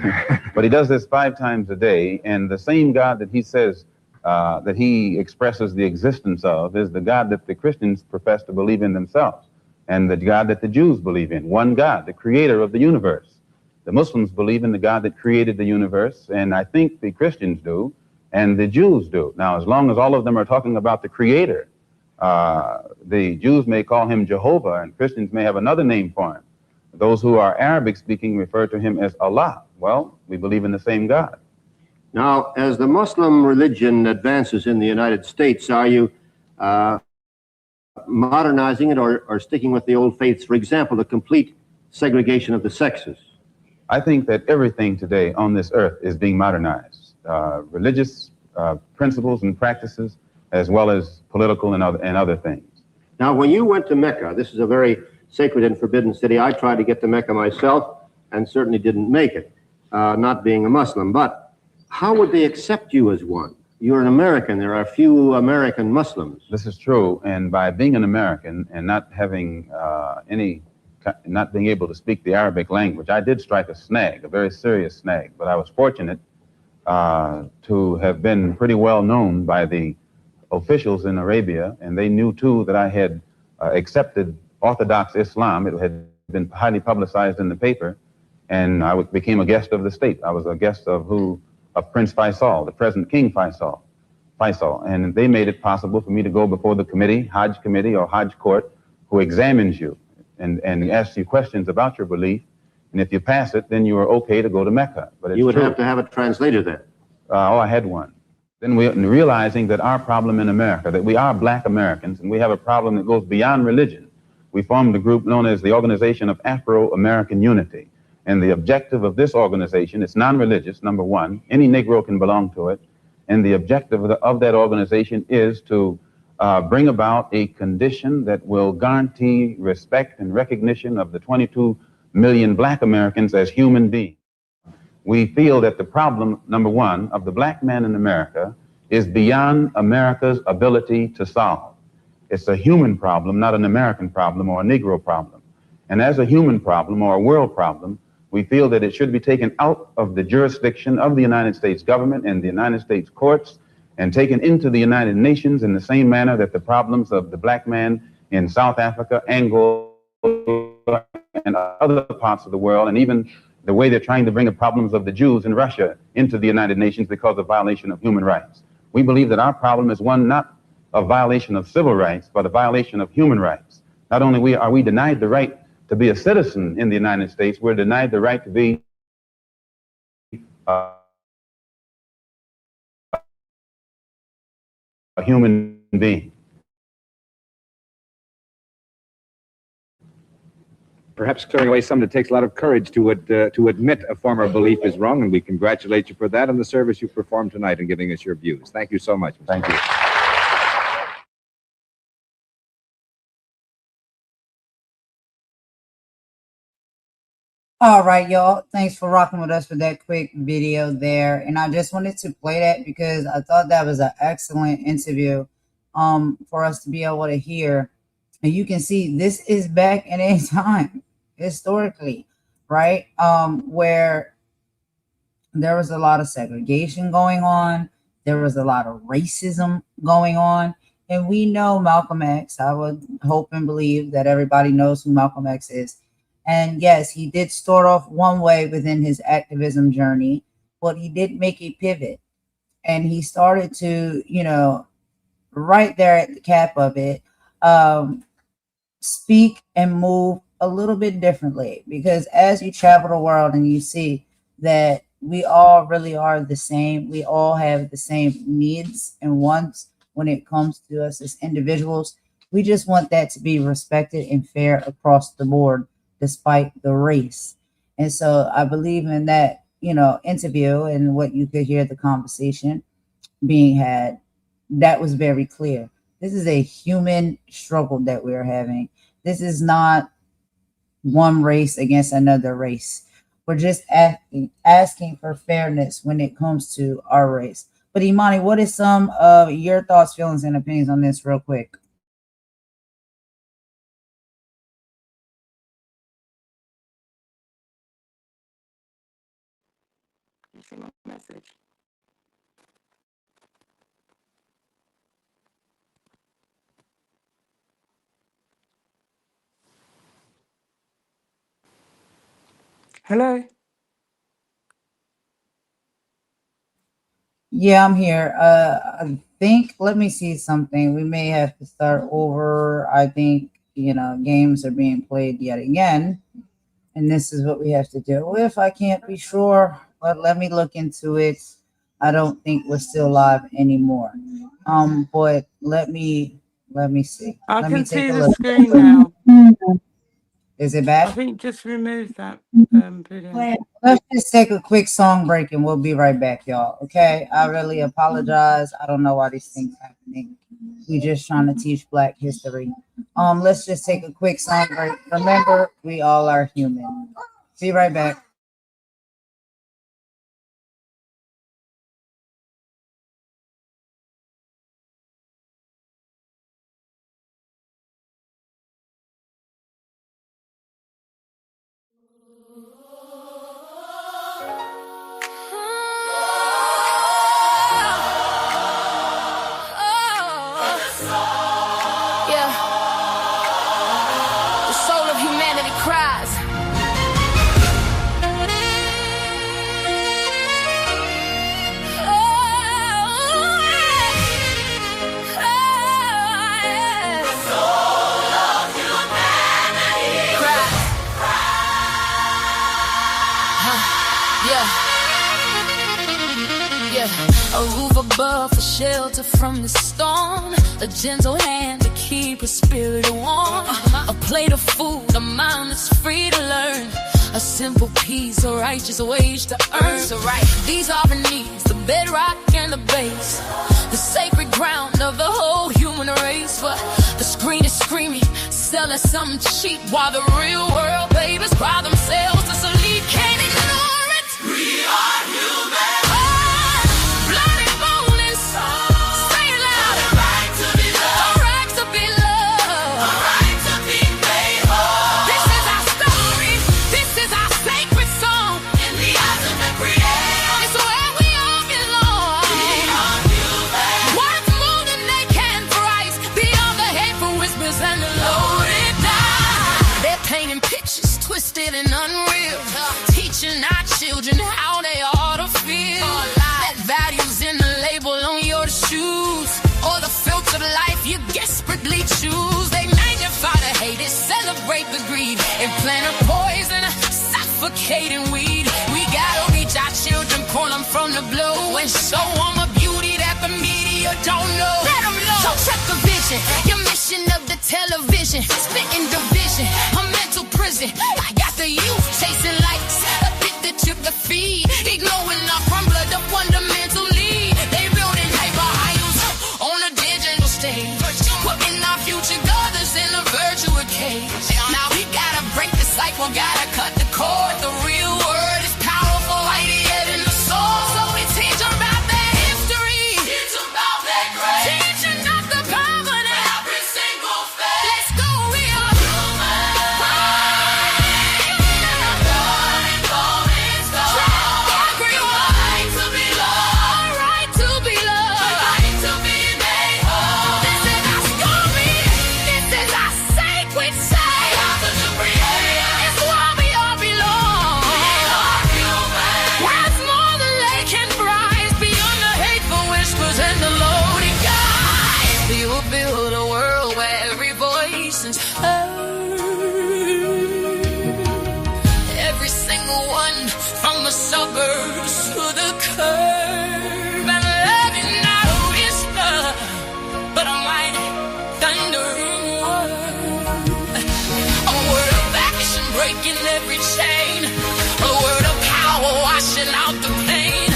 But he does this 5 times a day, and the same God that he says that he expresses the existence of is the God that the Christians profess to believe in themselves, and the God that the Jews believe in. One God, the creator of the universe. The Muslims believe in the God that created the universe, and I think the Christians do, and the Jews do. Now, as long as all of them are talking about the creator, the Jews may call him Jehovah, and Christians may have another name for him. Those who are Arabic speaking refer to him as Allah. Well, we believe in the same God. Now, as the Muslim religion advances in the United States, are you modernizing it or sticking with the old faiths? For example, the complete segregation of the sexes. I think that everything today on this earth is being modernized. religious principles and practices, as well as political and other things. Now, when you went to Mecca, this is a very sacred and forbidden city. I tried to get to Mecca myself and certainly didn't make it, not being a Muslim. But how would they accept you as one? You're an American. There are few American Muslims. This is true, and by being an American and not having not being able to speak the Arabic language, I did strike a snag, a very serious snag. But I was fortunate to have been pretty well known by the officials in Arabia, and they knew too that I had accepted Orthodox Islam. It had been highly publicized in the paper, and I became a guest of the state. I was a guest of Prince Faisal, the present King Faisal, and they made it possible for me to go before the committee, Hajj committee or Hajj court, who examines you and asks you questions about your belief, and if you pass it, then you are okay to go to Mecca. But it's you would true. have to have a translator then. I had one. Then realizing that our problem in America, that we are black Americans, and we have a problem that goes beyond religion, we formed a group known as the Organization of Afro-American Unity. And the objective of this organization, it's non-religious, number one. Any Negro can belong to it. And the objective of that organization is to bring about a condition that will guarantee respect and recognition of the 22 million black Americans as human beings. We feel that the problem, number one, of the black man in America is beyond America's ability to solve. It's a human problem, not an American problem or a Negro problem. And as a human problem or a world problem, we feel that it should be taken out of the jurisdiction of the United States government and the United States courts and taken into the United Nations in the same manner that the problems of the black man in South Africa, Angola, and other parts of the world, and even the way they're trying to bring the problems of the Jews in Russia into the United Nations because of violation of human rights. We believe that our problem is one not a violation of civil rights, but a violation of human rights. Not only are we denied the right to be a citizen in the United States, we're denied the right to be a human being. Perhaps clearing away something that takes a lot of courage to admit a former belief is wrong, and we congratulate you for that and the service you performed tonight in giving us your views. Thank you so much. Thank you. All right, y'all. Thanks for rocking with us for that quick video there. And I just wanted to play that because I thought that was an excellent interview for us to be able to hear. And you can see this is back in a time, historically, right? Where there was a lot of segregation going on. There was a lot of racism going on. And we know Malcolm X. I would hope and believe that everybody knows who Malcolm X is. And yes, he did start off one way within his activism journey, but he did make a pivot. And he started to, right there at the cap of it, speak and move a little bit differently. Because as you travel the world and you see that we all really are the same, we all have the same needs and wants when it comes to us as individuals. We just want that to be respected and fair across the board, despite the race. And so I believe in that, interview and what you could hear the conversation being had, that was very clear. This is a human struggle that we're having. This is not one race against another race. We're just asking for fairness when it comes to our race. But Imani, what is some of your thoughts, feelings, and opinions on this real quick? Message. Hello. Yeah, I'm here. I think, let me see something. We may have to start over. I think, games are being played yet again. And this is what we have to deal with. I can't be sure, but let me look into it. I don't think we're still live anymore. But let me see. I Let can me take see a the look. screen now. Is it I back? think just remove that. Brilliant. Let's just take a quick song break and we'll be right back, y'all. Okay? I really apologize. I don't know why these things happening. We just trying to teach Black history. Let's just take a quick song break. Remember, we all are human. Be right back. Yeah. The soul of humanity cries. A roof above for shelter from the storm, a gentle hand to keep a spirit warm, a plate of food, a mind that's free to learn, a simple peace, a righteous wage to earn. So right, these are the needs, the bedrock and the base, the sacred ground of the whole human race. But the screen is screaming, selling something cheap, while the real world babies cry themselves to sleep. Can't ignore it. We are human. Twisted and unreal, teaching our children how they ought to feel. That values in the label on your shoes, or the filtered life you desperately choose. They magnify the hate, they celebrate the greed, and plant a poison, suffocating weed. We gotta reach our children, pull them from the blue, and show them a beauty that the media don't know. Let them know. So check the vision, your mission of the television, spitting division, a mental prison. I got the youth chasing lights, addicted to the feed, ignoring our crumbler, the fundamental lead. They building hyper idols on a digital stage, putting our future brothers in a virtual cage. Now we gotta break the cycle, gotta cut the cord. The real word is powerful, right here in the soul. So we teach about their history, teach about their grace, teaching not the covenant, every single faith. Let's go, we are human. Build a world where every voice is heard. Every single one, from the suburbs to the curb. And love is not a whisper, but a mighty thundering word. A word of action breaking every chain. A word of power washing out the pain.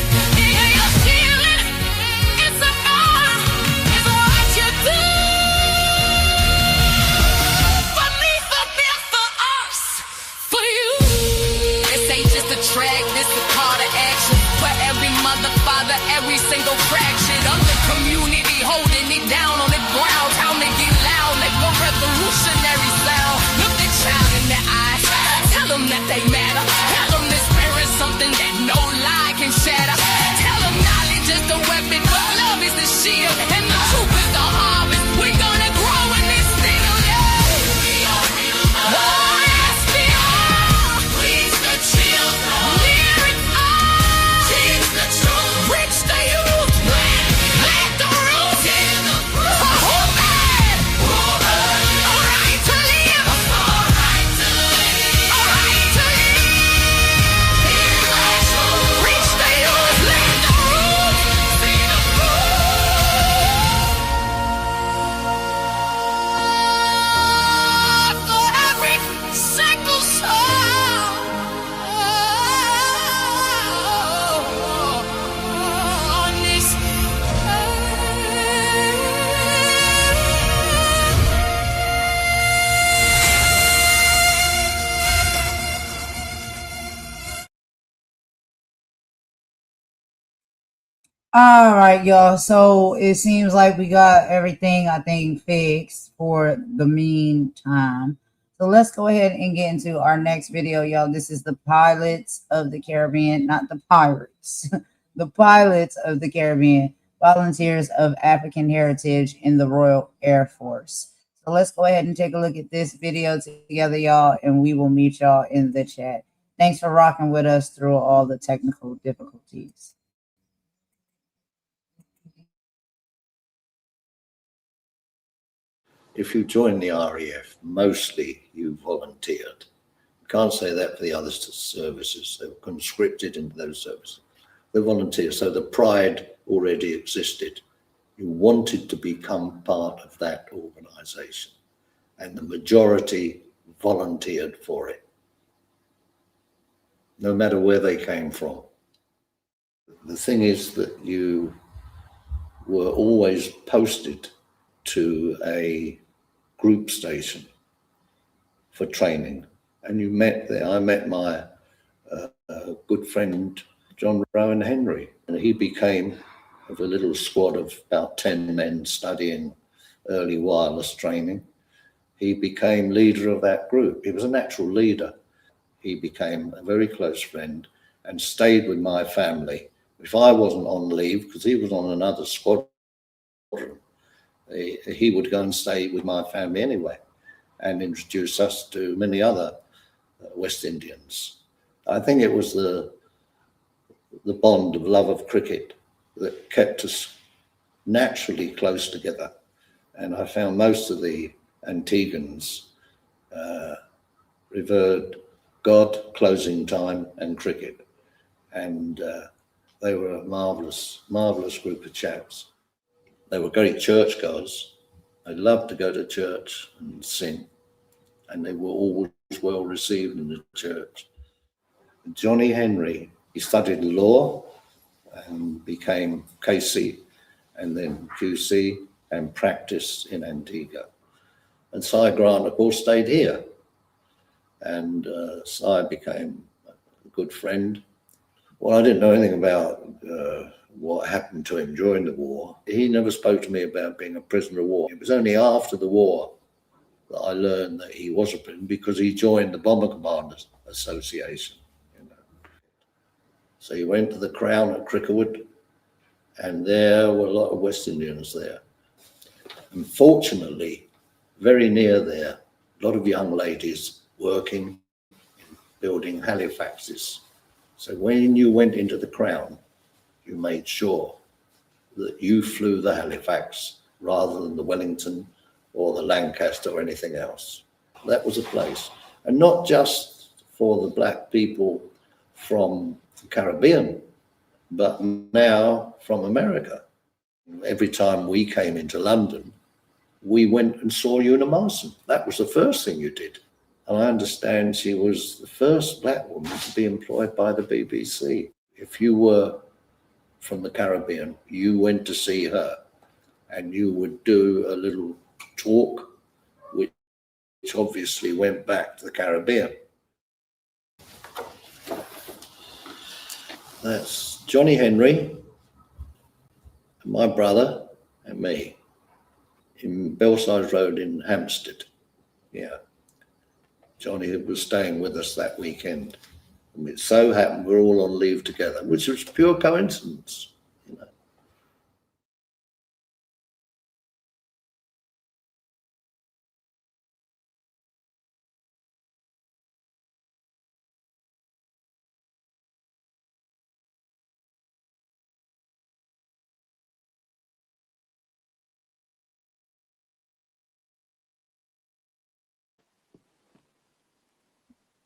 Track, this the call to action for every mother, father, every single fraction of the community holding it down on the ground. Time to get loud, make a revolutionary sound. Look the child in the eyes, tell them that they matter. Tell them this spirit something that no lie can shatter. Tell them knowledge is the weapon, but love is the shield, and the truth is the harvest. We're gonna grow in this thing, yeah. We are human. Oh, yes, we are. Please the children. Let the roots in the groove. Alright All right, y'all. So it seems like we got everything, I think, fixed for the meantime. So let's go ahead and get into our next video, y'all. This is the pilots of the Caribbean, not the pirates. The pilots of the Caribbean, volunteers of African heritage in the Royal Air Force. So let's go ahead and take a look at this video together, y'all, and we will meet y'all in the chat. Thanks for rocking with us through all the technical difficulties. If you join the RAF, mostly you volunteered. Can't say that for the other services. They were conscripted into those services. They volunteered, so the pride already existed. You wanted to become part of that organisation, and the majority volunteered for it, no matter where they came from. The thing is that you were always posted to a group station for training, and you met there. I met my good friend John Rowan Henry, and he became, of a little squad of about 10 men studying early wireless training, he became leader of that group. He was a natural leader. He became a very close friend and stayed with my family. If I wasn't on leave, because he was on another squadron, he would go and stay with my family anyway and introduce us to many other West Indians. I think it was the bond of love of cricket that kept us naturally close together. And I found most of the Antiguans revered God, closing time, and cricket. And they were a marvellous, marvellous group of chaps. They were great churchgoers. They loved to go to church and sing, and they were always well received in the church. Johnny Henry, he studied law and became KC and then QC and practiced in Antigua. And Cy Grant, of course, stayed here. And Cy became a good friend. Well, I didn't know anything about what happened to him during the war. He never spoke to me about being a prisoner of war. It was only after the war that I learned that he was a prisoner, because he joined the Bomber Commanders Association. So he went to the Crown at Crickerwood, and there were a lot of West Indians there. Unfortunately, very near there, a lot of young ladies working, building Halifaxes. So when you went into the Crown, you made sure that you flew the Halifax rather than the Wellington or the Lancaster or anything else. That was a place. And not just for the black people from the Caribbean, but now from America. Every time we came into London, we went and saw Una Marston. That was the first thing you did. And I understand she was the first black woman to be employed by the BBC. If you were from the Caribbean, you went to see her, and you would do a little talk, which obviously went back to the Caribbean. That's Johnny Henry, my brother, and me in Belsize Road in Hampstead. Yeah. Johnny was staying with us that weekend. And it so happened we're all on leave together, which was pure coincidence, you know.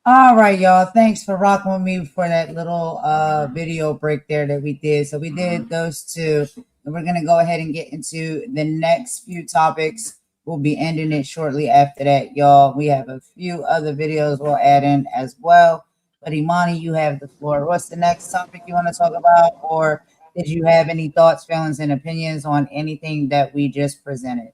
All right, y'all. Thanks for rocking with me for that little video break there that we did. So we did those two, and we're gonna go ahead and get into the next few topics. We'll be ending it shortly after that, y'all. We have a few other videos we'll add in as well. But Imani, you have the floor. What's the next topic you want to talk about, or did you have any thoughts, feelings, and opinions on anything that we just presented?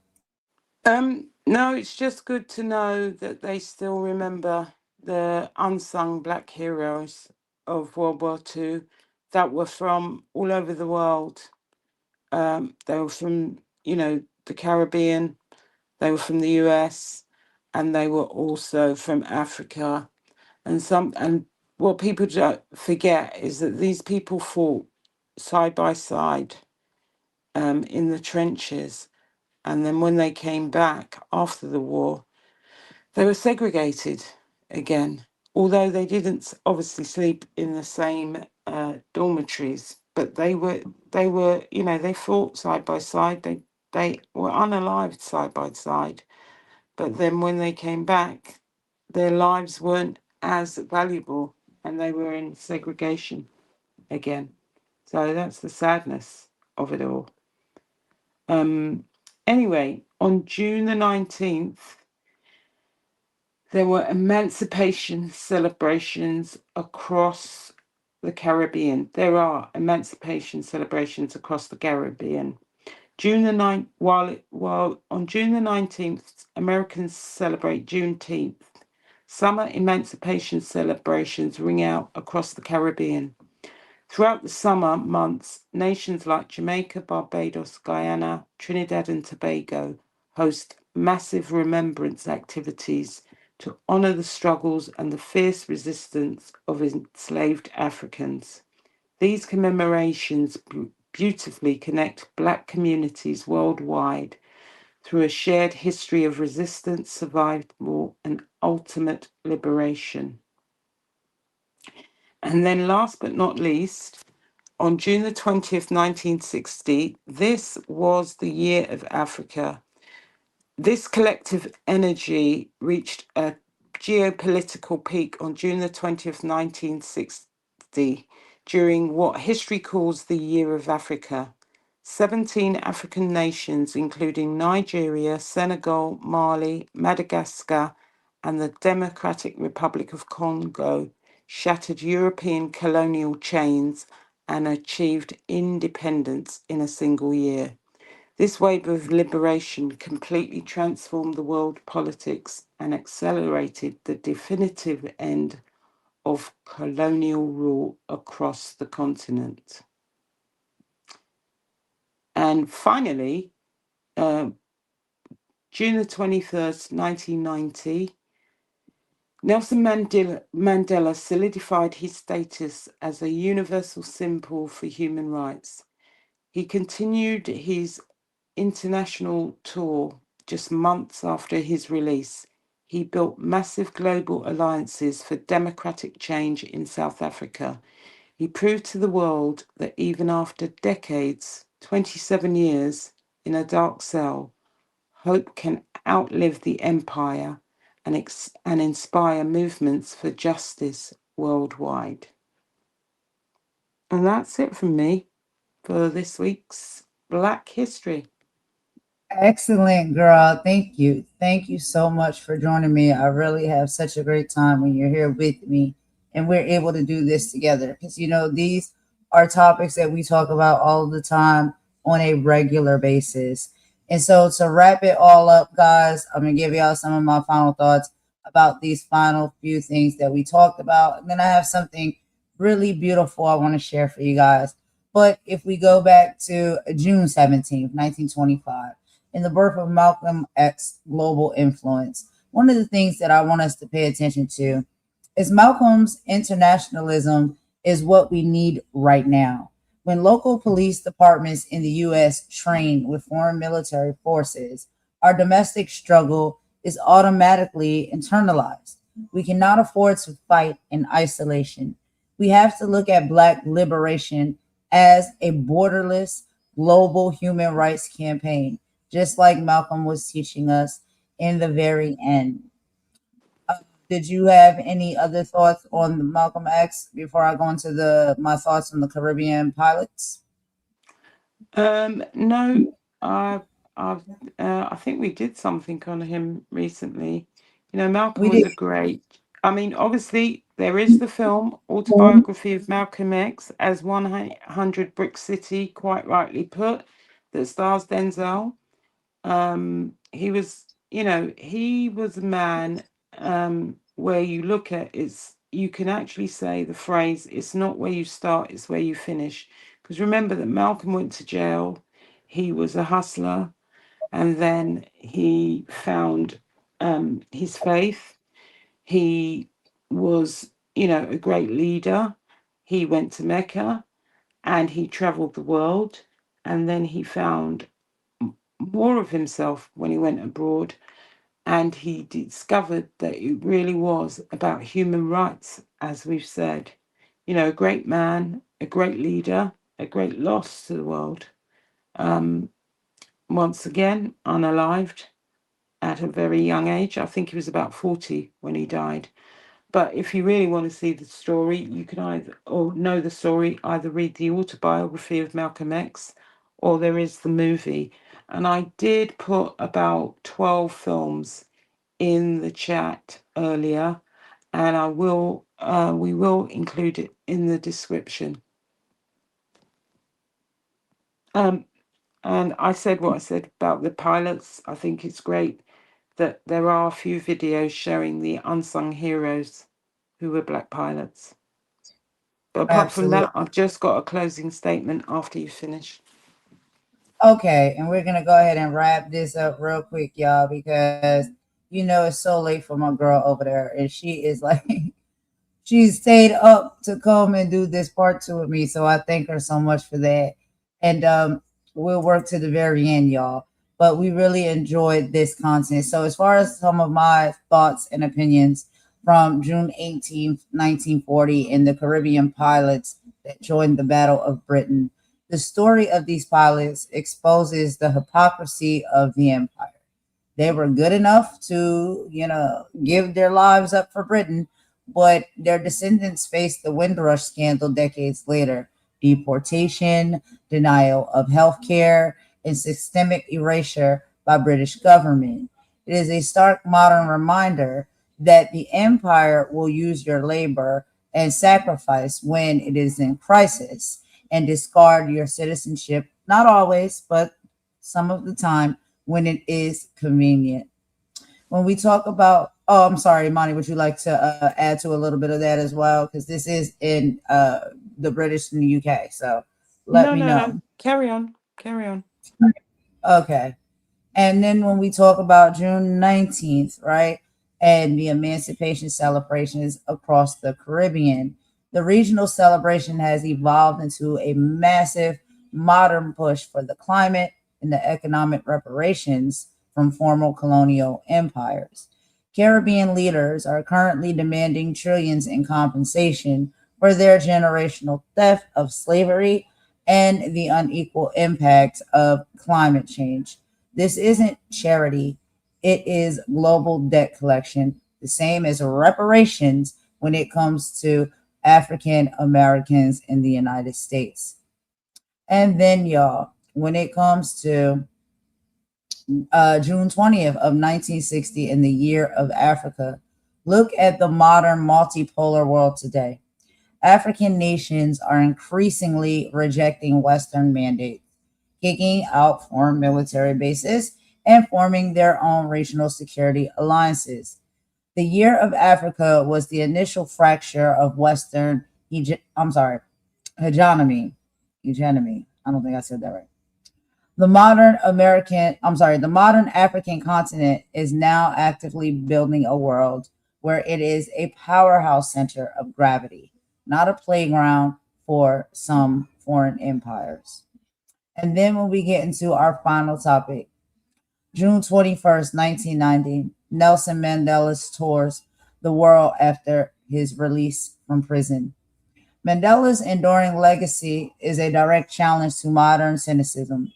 No, it's just good to know that they still remember the unsung black heroes of World War II that were from all over the world. They were from, the Caribbean. They were from the US, and they were also from Africa. And what people don't forget is that these people fought side by side in the trenches. And then when they came back after the war, they were segregated again, although they didn't obviously sleep in the same dormitories. But they were, they fought side by side. They were unalived side by side. But then when they came back, their lives weren't as valuable, and they were in segregation again. So that's the sadness of it all. Anyway, on June the 19th, there were emancipation celebrations across the Caribbean. There are emancipation celebrations across the Caribbean. While on June the 19th, Americans celebrate Juneteenth, summer emancipation celebrations ring out across the Caribbean. Throughout the summer months, nations like Jamaica, Barbados, Guyana, Trinidad and Tobago host massive remembrance activities to honor the struggles and the fierce resistance of enslaved Africans. These commemorations beautifully connect Black communities worldwide through a shared history of resistance, survival, and ultimate liberation. And then last but not least, on June the 20th, 1960, this was the year of Africa. This collective energy reached a geopolitical peak on June the 20th, 1960, during what history calls the Year of Africa. 17 African nations, including Nigeria, Senegal, Mali, Madagascar, and the Democratic Republic of Congo, shattered European colonial chains and achieved independence in a single year. This wave of liberation completely transformed the world politics and accelerated the definitive end of colonial rule across the continent. And finally, June the 21st, 1990, Nelson Mandela solidified his status as a universal symbol for human rights. He continued his international tour just months after his release. He built massive global alliances for democratic change in South Africa. He proved to the world that even after decades, 27 years in a dark cell, hope can outlive the empire and inspire movements for justice worldwide. And that's it from me for this week's Black History. Excellent, girl. Thank you. Thank you so much for joining me. I really have such a great time when you're here with me and we're able to do this together. Because, these are topics that we talk about all the time on a regular basis. And so to wrap it all up, guys, I'm going to give y'all some of my final thoughts about these final few things that we talked about. And then I have something really beautiful I want to share for you guys. But if we go back to June 17th, 1925, in the birth of Malcolm X global influence, one of the things that I want us to pay attention to is Malcolm's internationalism is what we need right now. When local police departments in the U.S. train with foreign military forces, our domestic struggle is automatically internalized. We cannot afford to fight in isolation. We have to look at Black liberation as a borderless global human rights campaign, just like Malcolm was teaching us in the very end. Did you have any other thoughts on Malcolm X before I go into my thoughts on the Caribbean pilots? No, I think we did something on him recently. Malcolm was a great. I mean, obviously, there is the film Autobiography of Malcolm X, as 100 Brick City quite rightly put, that stars Denzel. He was, he was a man where you look at you can actually say the phrase, it's not where you start, it's where you finish. Because remember that Malcolm went to jail. he was a hustler, and then he found his faith. He was, a great leader. He went to Mecca and he traveled the world, and then he found more of himself when he went abroad, and he discovered that it really was about human rights, as we've said. A great man, a great leader, a great loss to the world. Once again, unalived at a very young age. I think he was about 40 when he died. But if you really want to see the story, you can know the story, either read the autobiography of Malcolm X, or there is the movie. And I did put about 12 films in the chat earlier, and we will include it in the description. And I said what I said about the pilots. I think it's great that there are a few videos showing the unsung heroes who were black pilots. But apart from that, I've just got a closing statement after you finish. Okay, and we're gonna go ahead and wrap this up real quick, y'all, because it's so late for my girl over there, and she is like, she stayed up to come and do this part 2 with me. So I thank her so much for that. And we'll work to the very end, y'all. But we really enjoyed this content. So as far as some of my thoughts and opinions from June 18th, 1940, and the Caribbean pilots that joined the Battle of Britain, the story of these pilots exposes the hypocrisy of the empire. They were good enough to, give their lives up for Britain, but their descendants faced the Windrush scandal decades later: deportation, denial of health care, and systemic erasure by British government. It is a stark modern reminder that the empire will use your labor and sacrifice when it is in crisis, and discard your citizenship, not always, but some of the time, when it is convenient. When we talk about, I'm sorry, Imani, would you like to add to a little bit of that as well? Because this is in the British and the UK. So let me know. No. Carry on. Okay. And then when we talk about June 19th, right, and the emancipation celebrations across the Caribbean, the regional celebration has evolved into a massive modern push for the climate and the economic reparations from former colonial empires. Caribbean leaders are currently demanding trillions in compensation for their generational theft of slavery and the unequal impact of climate change. This isn't charity, it is global debt collection, the same as reparations when it comes to African Americans in the United States. And then, y'all, when it comes to June 20th of 1960 in the year of Africa, look at the modern multipolar world today. African nations are increasingly rejecting Western mandates, kicking out foreign military bases, and forming their own regional security alliances. The Year of Africa was the initial fracture of Western hegemony. I don't think I said that right. The modern African continent is now actively building a world where it is a powerhouse center of gravity, not a playground for some foreign empires. And then when we get into our final topic, June 21st, 1990, Nelson Mandela tours the world after his release from prison. Mandela's enduring legacy is a direct challenge to modern cynicism.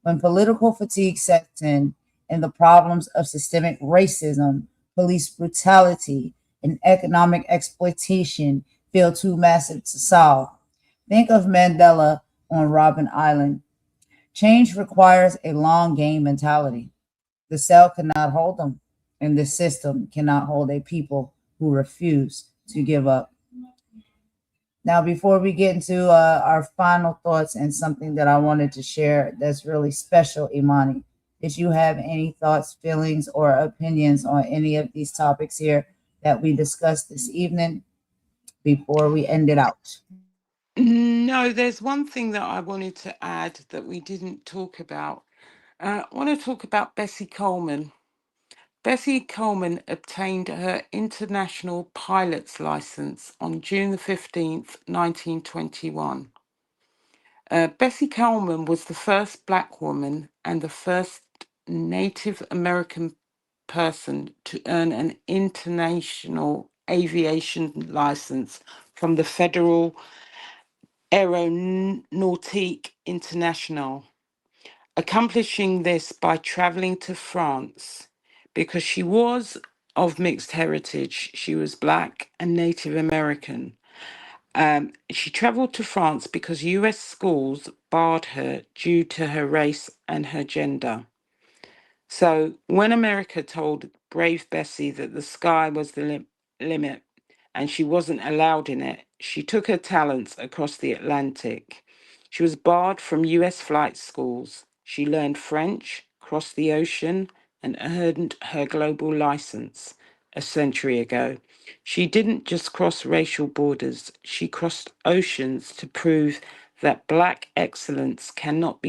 When political fatigue sets in and the problems of systemic racism, police brutality, and economic exploitation feel too massive to solve, think of Mandela on Robben Island. Change requires a long game mentality. The cell cannot hold them, and the system cannot hold a people who refuse to give up. Now, before we get into our final thoughts and something that I wanted to share that's really special, Imani, did you have any thoughts, feelings, or opinions on any of these topics here that we discussed this evening before we end it out? No, there's one thing that I wanted to add that we didn't talk about. I want to talk about Bessie Coleman. Bessie Coleman obtained her international pilot's license on June the 15th, 1921. Bessie Coleman was the first Black woman and the first Native American person to earn an international aviation license from the Federal Aeronautique International, accomplishing this by traveling to France because she was of mixed heritage. She was Black and Native American. She traveled to France because US schools barred her due to her race and her gender. So when America told brave Bessie that the sky was the limit and she wasn't allowed in it, she took her talents across the Atlantic. She was barred from US flight schools. She learned French, crossed the ocean, and earned her global license a century ago. She didn't just cross racial borders, she crossed oceans to prove that Black excellence could not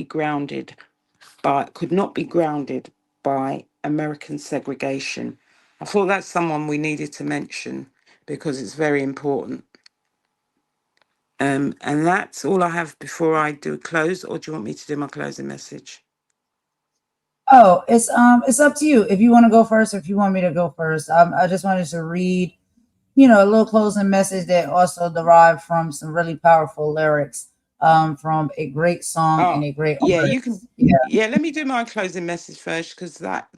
be grounded by American segregation. I thought that's someone we needed to mention because it's very important. And that's all I have before I do close, or do you want me to do my closing message? Oh, it's up to you if you want to go first or if you want me to go first. I just wanted to read, a little closing message that also derived from some really powerful lyrics from a great song and a great Yeah, you can. artist. Yeah. Yeah, let me do my closing message first because that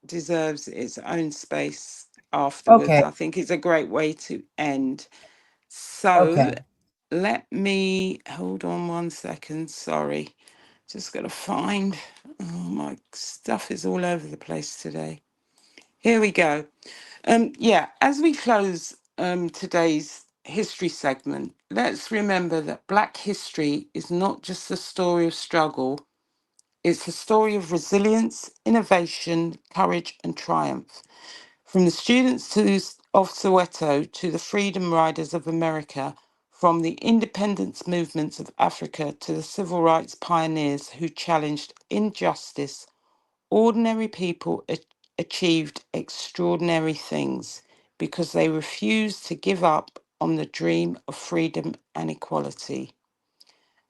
deserves its own space afterwards. Okay. I think it's a great way to end. So Okay. let me hold on one second. Sorry, just got to find. Oh, my stuff is all over the place today. Here we go. Yeah, as we close today's history segment, let's remember that Black history is not just a story of struggle. It's a story of resilience, innovation, courage, and triumph. From the students of Soweto to the freedom riders of America, from the independence movements of Africa to the civil rights pioneers who challenged injustice, ordinary people achieved extraordinary things because they refused to give up on the dream of freedom and equality.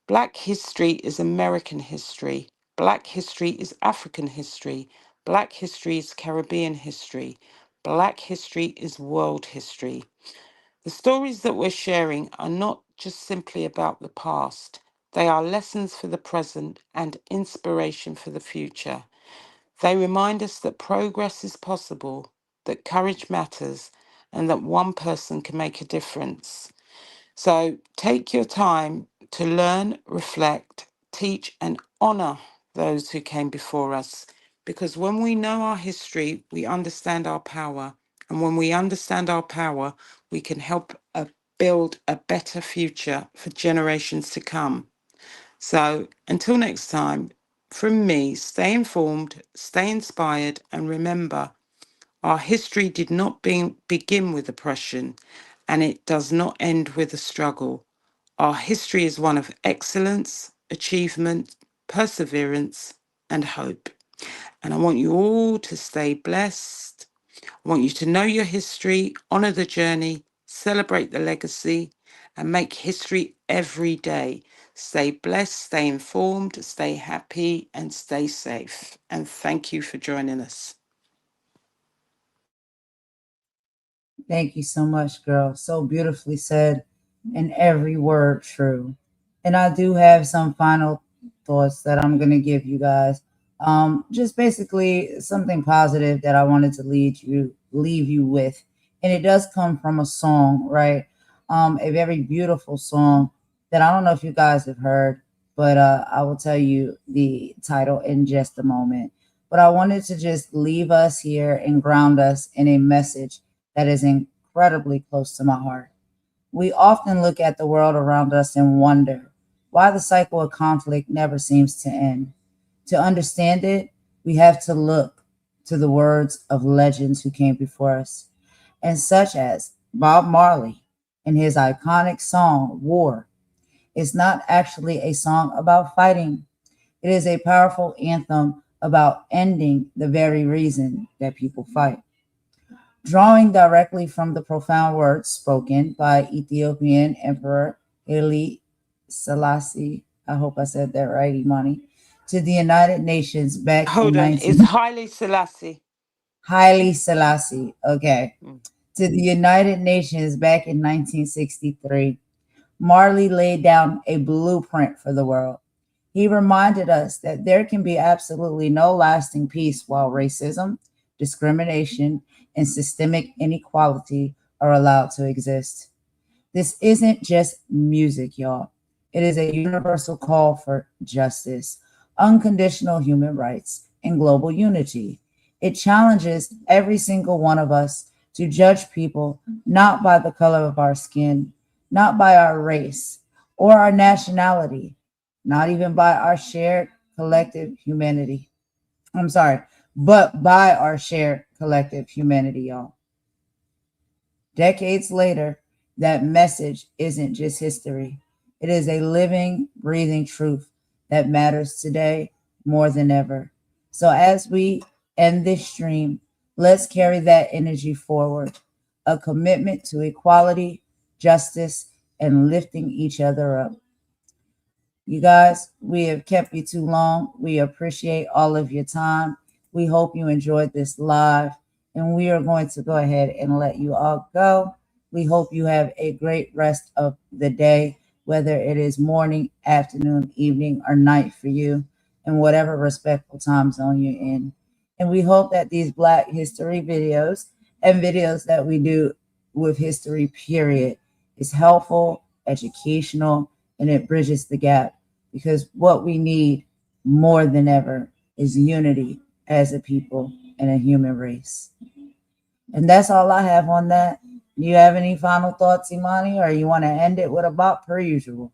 Black history is American history. Black history is African history. Black history is Caribbean history. Black history is world history. The stories that we're sharing are not just simply about the past. They are lessons for the present and inspiration for the future. They remind us that progress is possible, that courage matters, and that one person can make a difference. So take your time to learn, reflect, teach, and honor those who came before us. Because when we know our history, we understand our power. And when we understand our power, we can help build a better future for generations to come. So until next time, from me, stay informed, stay inspired, and remember, our history did not begin with oppression, and it does not end with a struggle. Our history is one of excellence, achievement, perseverance, and hope. And I want you all to stay blessed. I want you to know your history, honor the journey, celebrate the legacy, and make history every day. Stay blessed, stay informed, stay happy, and stay safe. And thank you for joining us. Thank you so much, girl. So beautifully said, and every word true. And I do have some final thoughts that I'm going to give you guys. Just basically something positive that I wanted to leave you with. And it does come from a song, right? A very beautiful song that I don't know if you guys have heard, but I will tell you the title in just a moment. But I wanted to just leave us here and ground us in a message that is incredibly close to my heart. We often look at the world around us and wonder why the cycle of conflict never seems to end. To understand it, we have to look to the words of legends who came before us, and such as Bob Marley in his iconic song, War. is not actually a song about fighting. It is a powerful anthem about ending the very reason that people fight. Drawing directly from the profound words spoken by Ethiopian Emperor Haile Selassie, I hope I said that right, Imani, to the United Nations back Hold in on, 19... it's Haile Selassie. Haile Selassie, okay. To the United Nations back in 1963, Marley laid down a blueprint for the world. He reminded us that there can be absolutely no lasting peace while racism, discrimination, and systemic inequality are allowed to exist. This isn't just music, y'all. It is a universal call for justice, unconditional human rights, and global unity. It challenges every single one of us to judge people not by the color of our skin, not by our race or our nationality, not even by our shared collective humanity. But by our shared collective humanity, y'all. Decades later, that message isn't just history. It is a living, breathing truth that matters today more than ever. So as we end this stream, let's carry that energy forward. A commitment to equality, justice, and lifting each other up. You guys, we have kept you too long. We appreciate all of your time. We hope you enjoyed this live, and we are going to go ahead and let you all go. We hope you have a great rest of the day, whether it is morning, afternoon, evening, or night for you, in whatever respectful time zone you're in. And we hope that these Black history videos and videos that we do with history, period, is helpful, educational, and it bridges the gap. Because what we need more than ever is unity as a people and a human race. And that's all I have on that. You have any final thoughts, Imani, or you want to end it with a bop per usual?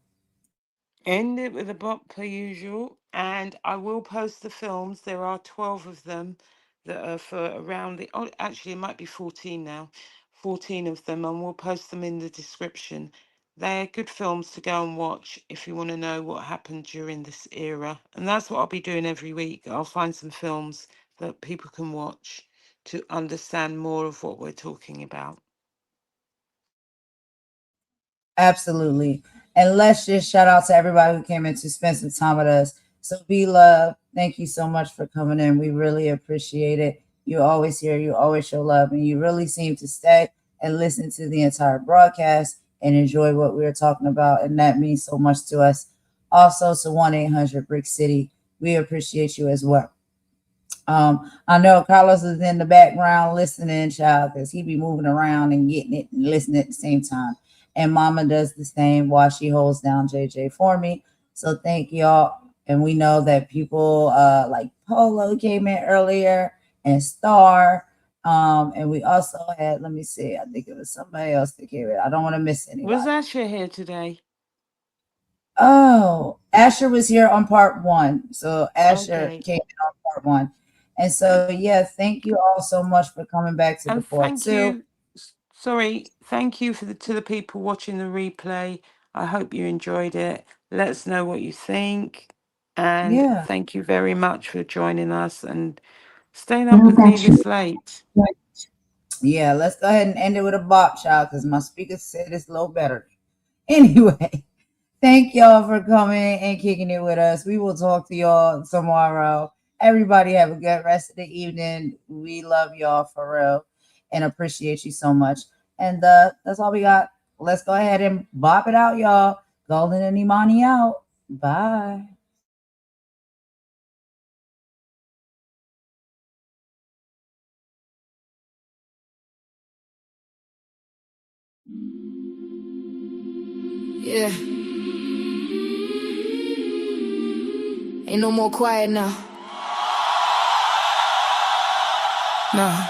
End it with a bop per usual, and I will post the films. There are 12 of them that are for around the, oh, actually it might be 14 now, 14 of them, and we'll post them in the description. They're good films to go and watch if you want to know what happened during this era. And that's what I'll be doing every week. I'll find some films that people can watch to understand more of what we're talking about. Absolutely. And let's just shout out to everybody who came in to spend some time with us. So be love. Thank you so much for coming in. We really appreciate it. You're always here. You always show love. And you really seem to stay and listen to the entire broadcast and enjoy what we were talking about. And that means so much to us. Also to 1-800-BRICK City. We appreciate you as well. I know Carlos is in the background listening, child, because he be moving around and getting it and listening at the same time. And Mama does the same while she holds down JJ for me. So thank y'all. And we know that people like Polo came in earlier and Star. And we also had, let me see, I think it was somebody else that came in. I don't want to miss anybody. Was Asher here today? Oh, Asher was here on part 1. So Asher came in on part 1. And so, yeah, thank you all so much for coming back to the part 2. Thank you to the people watching the replay. I hope you enjoyed it. Let us know what you think. And thank you very much for joining us and staying up with me this late. Yeah, let's go ahead and end it with a bop, child, because my speaker said it's a little better. Anyway, thank y'all for coming and kicking it with us. We will talk to y'all tomorrow. Everybody have a good rest of the evening. We love y'all for real and appreciate you so much. And that's all we got. Let's go ahead and bop it out, y'all. Golden and Imani out. Bye. Yeah. Ain't no more quiet now. Nah.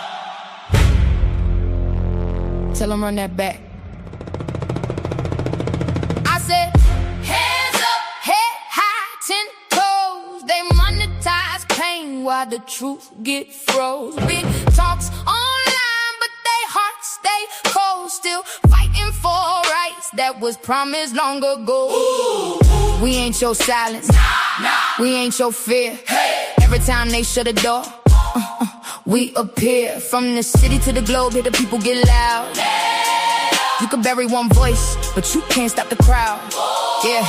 Tell them run that back. I said, hands up, head high, 10 toes. They monetize pain while the truth get froze. Big talks online, but they hearts stay cold. Still fighting for rights that that was promised long ago. We ain't your silence, we ain't your fear. Every time they shut a door, we appear. From the city to the globe, here the people get loud. You can bury one voice, but you can't stop the crowd. Yeah.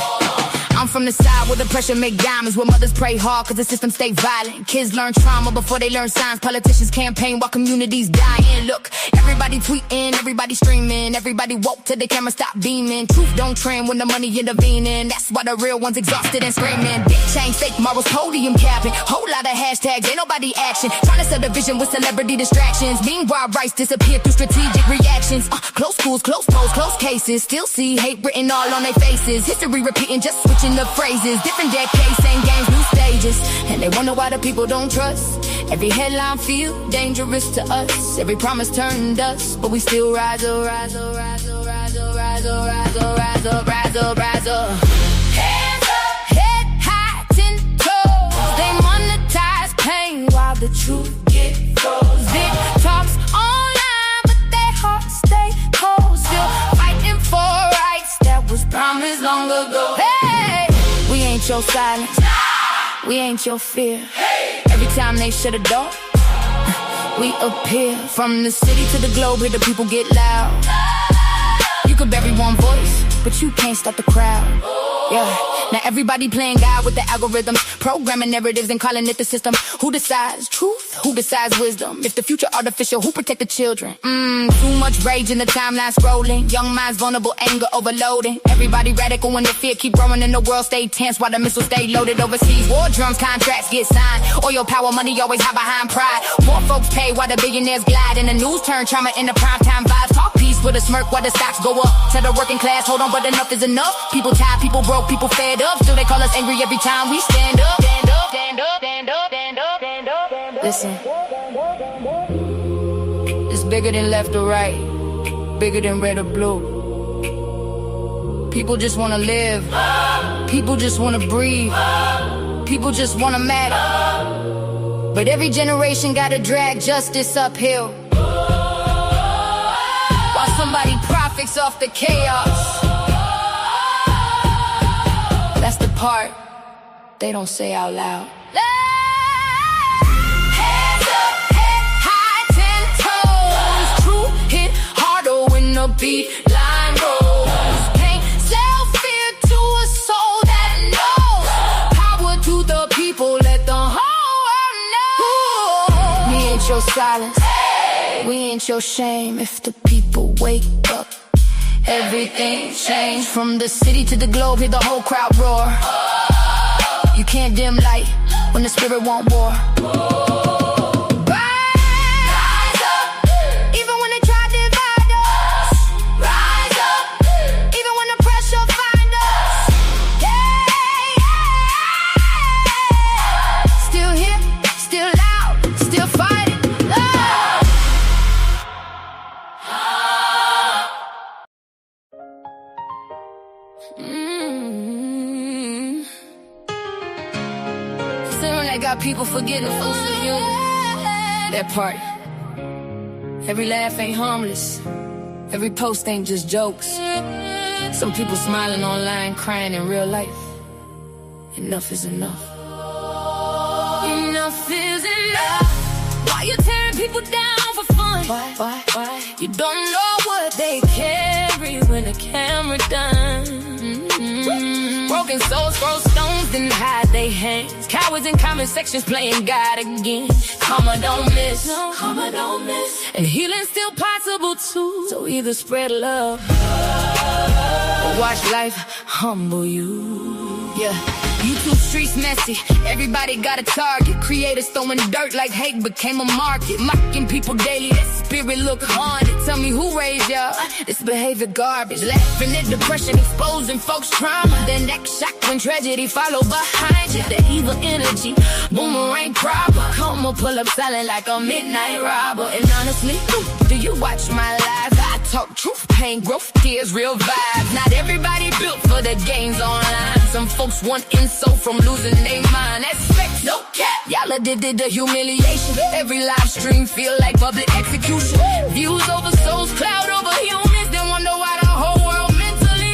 I'm from the side where the pressure make diamonds, where mothers pray hard cause the system stay violent. Kids learn trauma before they learn signs. Politicians campaign while communities dying. Look, everybody tweeting, everybody streaming, everybody woke till the camera stop beaming. Truth don't trend when the money intervening. That's why the real ones exhausted and screaming. Big change, fake morals, podium capping. Whole lot of hashtags, ain't nobody action. Trying to sell the vision with celebrity distractions. Meanwhile, rights disappear through strategic reactions. Close schools, close polls, close cases. Still see hate written all on their faces. History repeating, just switching the phrases. Different decades, same games, new stages. And they wonder why the people don't trust. Every headline feel dangerous to us. Every promise turned dust, but we still rise up, rise up, rise up, rise up, rise up, rise up, rise up, rise up, rise up. Hands up, head high, 10 toes. They monetize pain while the truth get froze. Big talks online, but their hearts stay cold. Still fighting for rights that was promised long ago. Hey, we ain't your silence, we ain't your fear. Every time they shut a door, we appear. From the city to the globe, here the people get loud. You could bury one voice, but you can't stop the crowd. Yeah. Now everybody playing God with the algorithms, programming narratives and calling it the system. Who decides truth? Who decides wisdom? If the future artificial, who protect the children? Too much rage in the timeline scrolling. Young minds vulnerable, anger overloading. Everybody radical when the fear keep growing and the world stay tense while the missiles stay loaded overseas. War drums, contracts get signed. Oil, power, money always hide behind pride. More folks pay while the billionaires glide. And the news turn trauma into primetime vibes. Talk peace with a smirk while the stocks go up. Tell the working class, hold on, but enough is enough. People tired, people broke, people fed up. Still they call us angry every time we stand up. Stand up, stand up, stand up, stand up, stand up, stand up. Listen, it's bigger than left or right, bigger than red or blue. People just wanna live, people just wanna breathe, people just wanna matter. But every generation gotta drag justice uphill, while somebody profits off the chaos. That's the part they don't say out loud. Hands up, head high, 10 toes. True hit harder when the beat line rolls. Can't sell fear to a soul that knows. Power to the people, let the whole world know. We ain't your silence, we ain't your shame. If the people wake up, everything changed. From the city to the globe, hear the whole crowd roar. You can't dim light when the spirit want war. Rise up, even when they try to divide us. Rise up, even when the pressure find us. Yeah, yeah. Still here, still loud, still fighting. Love. Got people forgetting folks in the union. That part. Every laugh ain't harmless. Every post ain't just jokes. Some people smiling online, crying in real life. Enough is enough. Enough is enough. Why you tearing people down for fun? Why? You don't know what they carry when the camera done. Broken souls throw stones and hide their hands. Cowards in comment sections playing God again. Karma don't miss, no, karma don't miss. And healing's still possible too. So either spread love or watch life humble you. Yeah. YouTube streets messy, everybody got a target. Creators throwing dirt like hate became a market. Mocking people daily, that spirit look haunted. Tell me who raised y'all, this behavior garbage. Laughing at depression, exposing folks' trauma. Then act shocked when tragedy follow behind you. The evil energy, boomerang proper. Come on, pull up silent like a midnight robber. And honestly, do you watch my live? I talk truth, pain, growth, tears, real vibes. Not everybody built for the games online. Some folks want insult from losing their mind. That's facts, no cap. Y'all did the humiliation. Every live stream feel like public execution. Views over souls, cloud over humans. Then wonder why the whole world mentally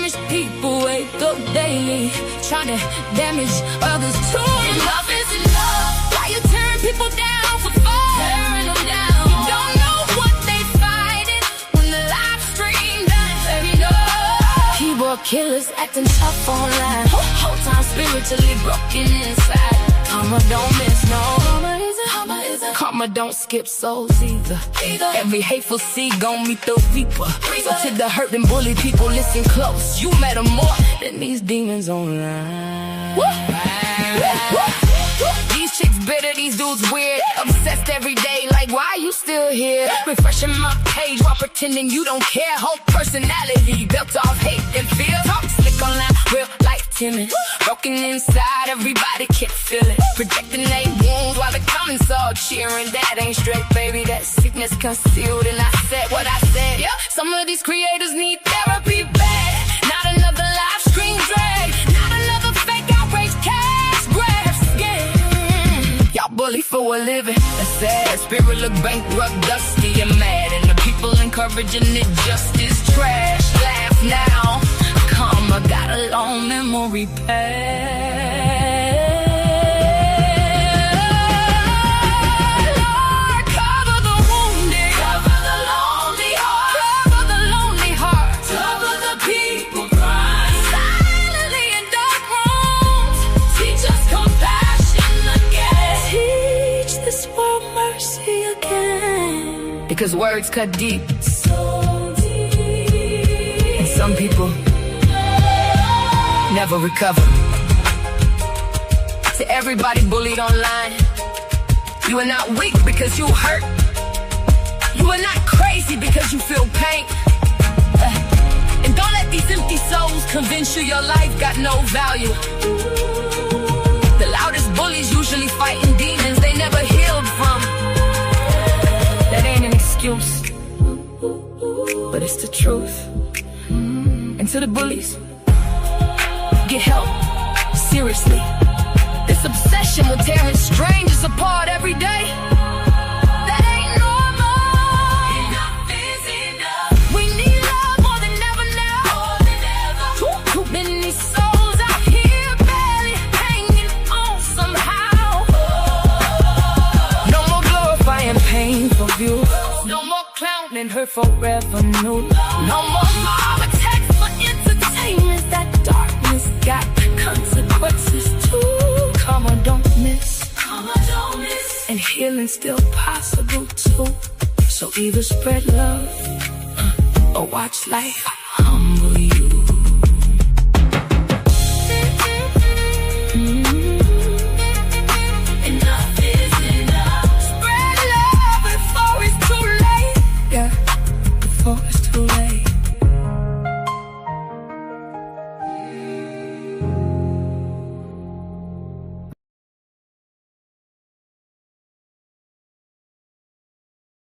damaged people wake up daily, trying to damage others too. Enough is enough. Why you turn people down for fun? Tearing them down. You don't know what they fighting when the live stream done. Baby, no. Keyboard killers acting tough online. Whole time spiritually broken inside. Karma don't miss no. Karma don't skip souls either. Every hateful seed gon' meet the reaper. So to the hurt and bullied people, listen close. You matter more than these demons online. These chicks bitter, these dudes weird. Obsessed every day, like why you still here? Refreshing my page while pretending you don't care. Whole personality built off hate and fear. Talk slick online, real life timid. Broken inside, everybody can't feel it. Projecting they wounds while the comments all cheering. That ain't straight, baby, that sickness concealed. And I said what I said. Yeah, some of these creators need therapy bad. Not another live stream drag. Not another fake outrage cash grab scam. Y'all bully for a living. That's sad. Spirit look bankrupt, dusty and mad. And the people encouraging it just is trash. Laugh now. Karma got a long memory past. Lord, cover the wounded, cover the lonely heart, cover the lonely heart, cover the people crying silently in dark rooms. Teach us compassion again. Teach this world mercy again. Because words cut deep, so deep. And some people never recover. To everybody bullied online, you are not weak because you hurt. You are not crazy because you feel pain. And don't let these empty souls convince you your life got no value. The loudest bullies usually fighting demons they never healed from. That ain't an excuse, but it's the truth. And to the bullies, get help, seriously. This obsession with tearing strangers apart every day, that ain't normal. Enough is enough. We need love more than ever now. More than ever. Too many souls out here barely hanging on somehow. No more glorifying painful views. No more clowning her forever new. No more mob attacks for entertainment. That darkness got consequences too. Karma don't miss. Karma don't miss. And healing still possible too. So either spread love or watch life humble you.